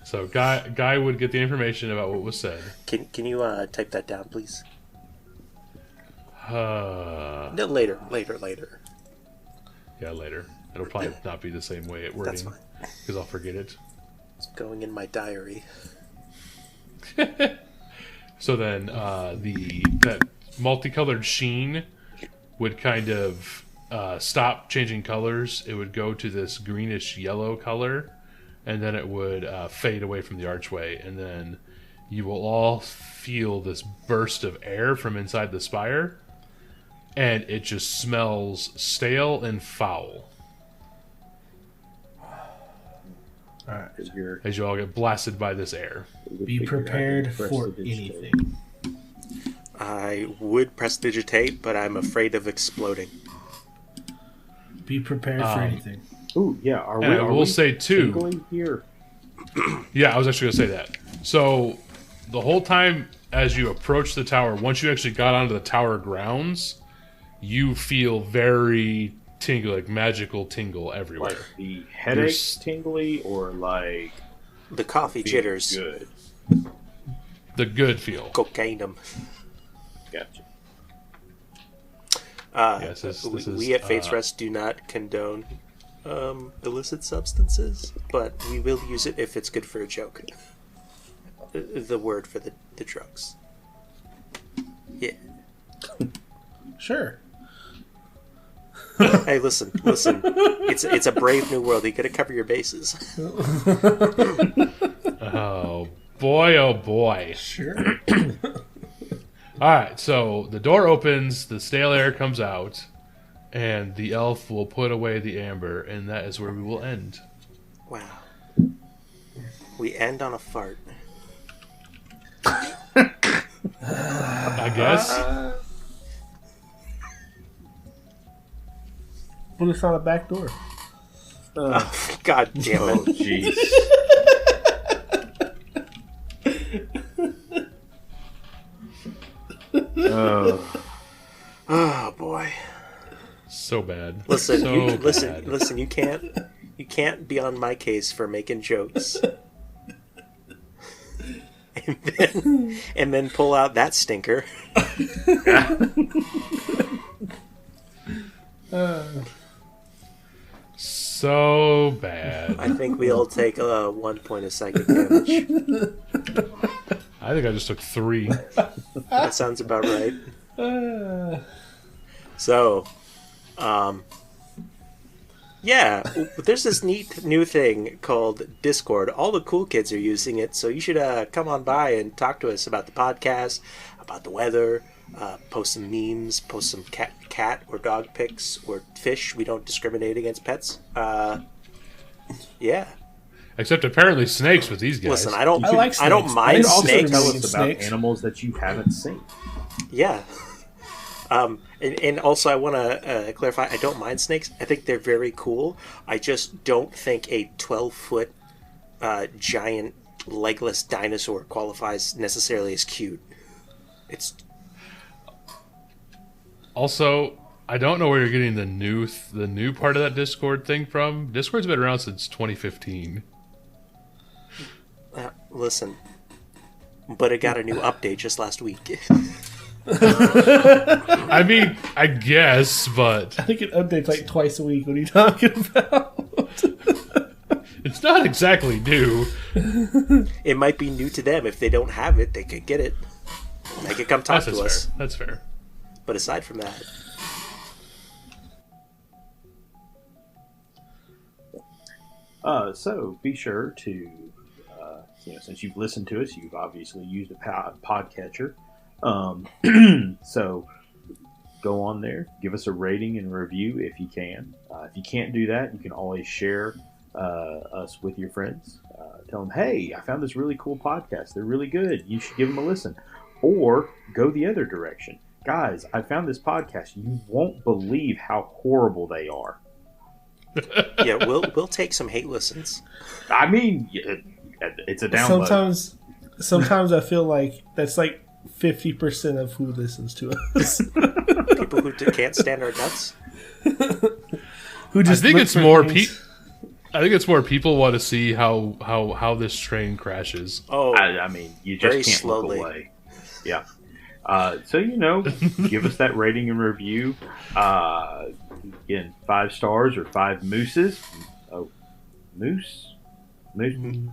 [SPEAKER 1] So guy would get the information about what was said.
[SPEAKER 4] Can you type that down, please?
[SPEAKER 1] No,
[SPEAKER 4] No, later.
[SPEAKER 1] Yeah, later. It'll probably not be the same way at
[SPEAKER 4] That's
[SPEAKER 1] wording
[SPEAKER 4] fine.
[SPEAKER 1] because I'll forget it.
[SPEAKER 4] It's going in my diary.
[SPEAKER 1] So then that multicolored sheen would kind of stop changing colors. It would go to this greenish yellow color, and then it would fade away from the archway, and then you will all feel this burst of air from inside the spire, and it just smells stale and foul
[SPEAKER 2] Alright.
[SPEAKER 1] as you all get blasted by this air.
[SPEAKER 2] Be prepared for anything.
[SPEAKER 4] I would prestidigitate, but I'm afraid of exploding.
[SPEAKER 2] Be prepared for anything.
[SPEAKER 3] Ooh, yeah. Are
[SPEAKER 1] And I will
[SPEAKER 3] we
[SPEAKER 1] say, too-
[SPEAKER 3] tingling here?
[SPEAKER 1] Yeah, I was actually going to say that. So the whole time as you approach the tower, once you actually got onto the tower grounds, you feel very tingle, like magical tingle everywhere.
[SPEAKER 3] Like the headache
[SPEAKER 1] s-
[SPEAKER 3] tingly, or like
[SPEAKER 4] The coffee
[SPEAKER 3] feeling
[SPEAKER 4] jitters.
[SPEAKER 3] Good.
[SPEAKER 1] The good feel.
[SPEAKER 4] Cocaine 'em.
[SPEAKER 3] Gotcha.
[SPEAKER 1] Yes, this is,
[SPEAKER 4] We at Fate's Rest do not condone illicit substances, but we will use it if it's good for a joke. The word for the drugs. Yeah.
[SPEAKER 2] Sure.
[SPEAKER 4] Hey, listen. It's a brave new world. You got to cover your bases.
[SPEAKER 1] Oh boy.
[SPEAKER 2] Sure.
[SPEAKER 1] Alright, so the door opens, the stale air comes out, and the elf will put away the amber, and that is where we will end.
[SPEAKER 4] Wow. We end on a fart.
[SPEAKER 1] I guess.
[SPEAKER 2] But it's not a back door.
[SPEAKER 4] God damn
[SPEAKER 3] Oh,
[SPEAKER 4] it.
[SPEAKER 3] jeez. Oh,
[SPEAKER 4] Oh boy.
[SPEAKER 1] So bad.
[SPEAKER 4] Listen,
[SPEAKER 1] So bad.
[SPEAKER 4] listen. You can't be on my case for making jokes. and then pull out that stinker.
[SPEAKER 1] So bad.
[SPEAKER 4] I think we all take 1 point of psychic damage.
[SPEAKER 1] I think I just took 3.
[SPEAKER 4] That sounds about right. So, yeah, there's this neat new thing called Discord. All the cool kids are using it, so you should come on by and talk to us about the podcast, about the weather, post some memes, post some cat or dog pics or fish. We don't discriminate against pets. Yeah.
[SPEAKER 1] Except apparently snakes with these guys.
[SPEAKER 4] Listen, I don't
[SPEAKER 2] I like
[SPEAKER 4] I don't
[SPEAKER 2] snakes.
[SPEAKER 4] mind
[SPEAKER 2] I also
[SPEAKER 4] snakes.
[SPEAKER 3] tell
[SPEAKER 2] Snakes.
[SPEAKER 3] us about
[SPEAKER 2] Snakes.
[SPEAKER 3] animals that you haven't seen.
[SPEAKER 4] Yeah. And also, I want to clarify, I don't mind snakes. I think they're very cool. I just don't think a 12-foot giant legless dinosaur qualifies necessarily as cute. It's
[SPEAKER 1] Also, I don't know where you're getting the new part of that Discord thing from. Discord's been around since 2015.
[SPEAKER 4] listen, but it got a new update just last week.
[SPEAKER 1] I mean, I guess, but
[SPEAKER 2] I think it updates like twice a week. What are you talking about?
[SPEAKER 1] it's not exactly new.
[SPEAKER 4] It might be new to them. If they don't have it, they could get it. They could come talk
[SPEAKER 1] That's
[SPEAKER 4] to us.
[SPEAKER 1] fair. That's fair.
[SPEAKER 4] But aside from that,
[SPEAKER 3] So be sure to, since you've listened to us, you've obviously used a podcatcher. So go on there, give us a rating and review if you can. If you can't do that, you can always share us with your friends. Tell them, hey, I found this really cool podcast. They're really good. You should give them a listen. Or go the other direction. Guys, I found this podcast. You won't believe how horrible they are.
[SPEAKER 4] Yeah, we'll take some hate listens.
[SPEAKER 3] I mean, it's a download.
[SPEAKER 2] Sometimes I feel like that's like 50% of who listens to us.
[SPEAKER 4] People who can't stand our guts.
[SPEAKER 2] Who just
[SPEAKER 1] I think it's more I think it's more people want to see how this train crashes.
[SPEAKER 4] Oh,
[SPEAKER 3] I mean, you just can't
[SPEAKER 4] slowly.
[SPEAKER 3] look away. Yeah. So, give us that rating and review. Again, 5 stars or 5 mooses. Oh, moose? Moose?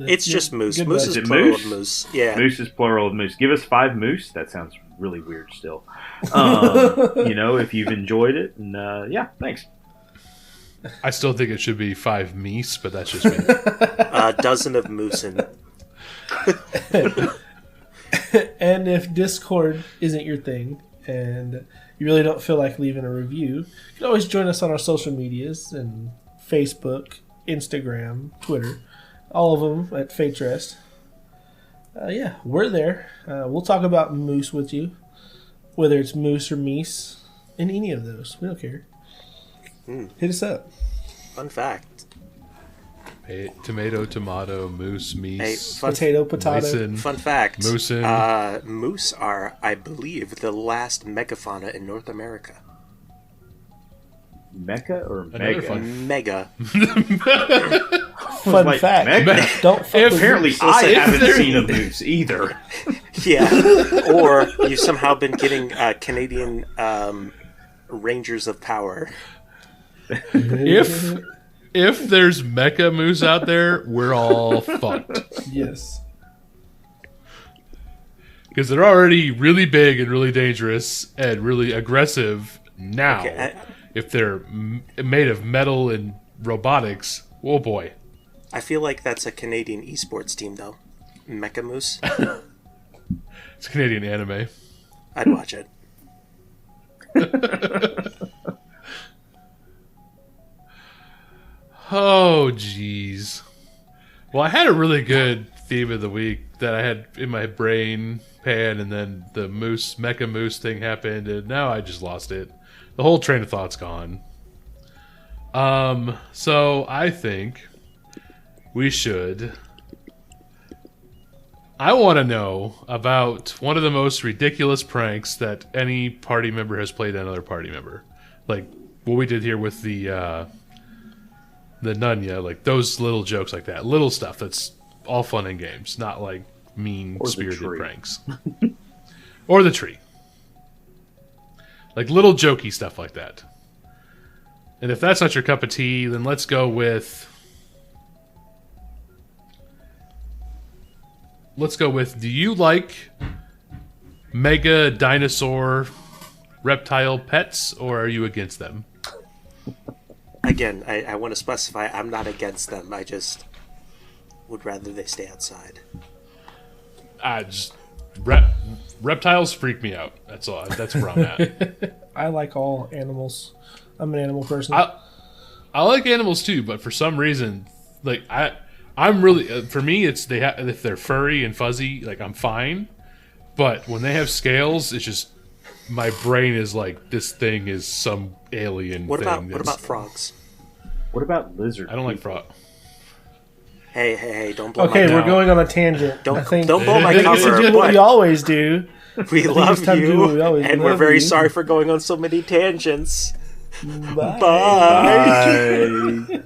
[SPEAKER 4] It's just moose.
[SPEAKER 2] Good
[SPEAKER 4] Moose
[SPEAKER 3] Is
[SPEAKER 4] is
[SPEAKER 3] it
[SPEAKER 4] plural
[SPEAKER 3] moose?
[SPEAKER 4] of moose. Yeah.
[SPEAKER 3] Moose is plural of moose. Give us 5 moose. That sounds really weird still. If you've enjoyed it. And, thanks.
[SPEAKER 1] I still think it should be 5 meese, but that's just me.
[SPEAKER 4] A dozen of moosin'.
[SPEAKER 2] And if Discord isn't your thing and you really don't feel like leaving a review, you can always join us on our social medias and Facebook, Instagram, Twitter, all of them at Fate's Rest. We're there. We'll talk about moose with you, whether it's moose or meese, in any of those. We don't care. Hit us up.
[SPEAKER 4] Fun fact.
[SPEAKER 1] Hey, tomato, moose, meese.
[SPEAKER 4] Hey,
[SPEAKER 2] Potato.
[SPEAKER 1] Mycin,
[SPEAKER 4] Fun fact.
[SPEAKER 1] moosin.
[SPEAKER 4] Moose are, I believe, the last megafauna in North America.
[SPEAKER 3] Mecca or
[SPEAKER 1] Another
[SPEAKER 3] mega?
[SPEAKER 1] fun-
[SPEAKER 4] Mega.
[SPEAKER 2] Fun
[SPEAKER 3] like
[SPEAKER 2] fact.
[SPEAKER 3] mega.
[SPEAKER 2] Don't fuck with
[SPEAKER 3] Apparently,
[SPEAKER 2] moose.
[SPEAKER 3] I
[SPEAKER 1] if
[SPEAKER 3] haven't
[SPEAKER 1] they're-
[SPEAKER 3] seen a moose either.
[SPEAKER 4] Yeah. Or you've somehow been getting Canadian Rangers of Power.
[SPEAKER 1] If there's mecha moose out there, we're all fucked.
[SPEAKER 2] Yes.
[SPEAKER 1] Because they're already really big and really dangerous and really aggressive now.
[SPEAKER 4] Okay,
[SPEAKER 1] if they're made of metal and robotics, oh boy.
[SPEAKER 4] I feel like that's a Canadian esports team, though. Mecha Moose.
[SPEAKER 1] It's Canadian anime.
[SPEAKER 4] I'd watch it.
[SPEAKER 1] Oh, jeez. Well, I had a really good theme of the week that I had in my brain pan, and then the mecha moose thing happened, and now I just lost it. The whole train of thought's gone. So I think we should... I want to know about one of the most ridiculous pranks that any party member has played on another party member. Like what we did here with the Nunya, like those little jokes like that. Little stuff that's all fun and games, not like mean-spirited pranks. Or the tree. Like little jokey stuff like that. And if that's not your cup of tea, then let's go with... do you like mega dinosaur reptile pets, or are you against them?
[SPEAKER 4] Again, I want to specify I'm not against them. I just would rather they stay outside.
[SPEAKER 1] Reptiles freak me out. That's all. That's where I'm at.
[SPEAKER 2] I like all animals. I'm an animal person.
[SPEAKER 1] I like animals too, but for some reason, like I'm really for me, it's if they're furry and fuzzy, like I'm fine. But when they have scales, it's just my brain is like, this thing is some alien.
[SPEAKER 4] What
[SPEAKER 1] thing.
[SPEAKER 4] about frogs?
[SPEAKER 3] What about lizards?
[SPEAKER 1] I don't like frog.
[SPEAKER 4] Hey! Don't blow
[SPEAKER 2] Okay,
[SPEAKER 4] my
[SPEAKER 2] we're
[SPEAKER 4] cover.
[SPEAKER 2] going on a tangent.
[SPEAKER 4] Don't
[SPEAKER 2] I think
[SPEAKER 4] blow my
[SPEAKER 2] we should
[SPEAKER 4] cover.
[SPEAKER 2] do what we
[SPEAKER 4] But
[SPEAKER 2] always do.
[SPEAKER 4] we
[SPEAKER 2] it's
[SPEAKER 4] love
[SPEAKER 2] time to do what we
[SPEAKER 4] you,
[SPEAKER 2] always
[SPEAKER 4] and we're
[SPEAKER 2] love
[SPEAKER 4] very
[SPEAKER 2] you.
[SPEAKER 4] sorry for going on so many tangents.
[SPEAKER 2] Bye.
[SPEAKER 4] Bye.
[SPEAKER 3] Bye.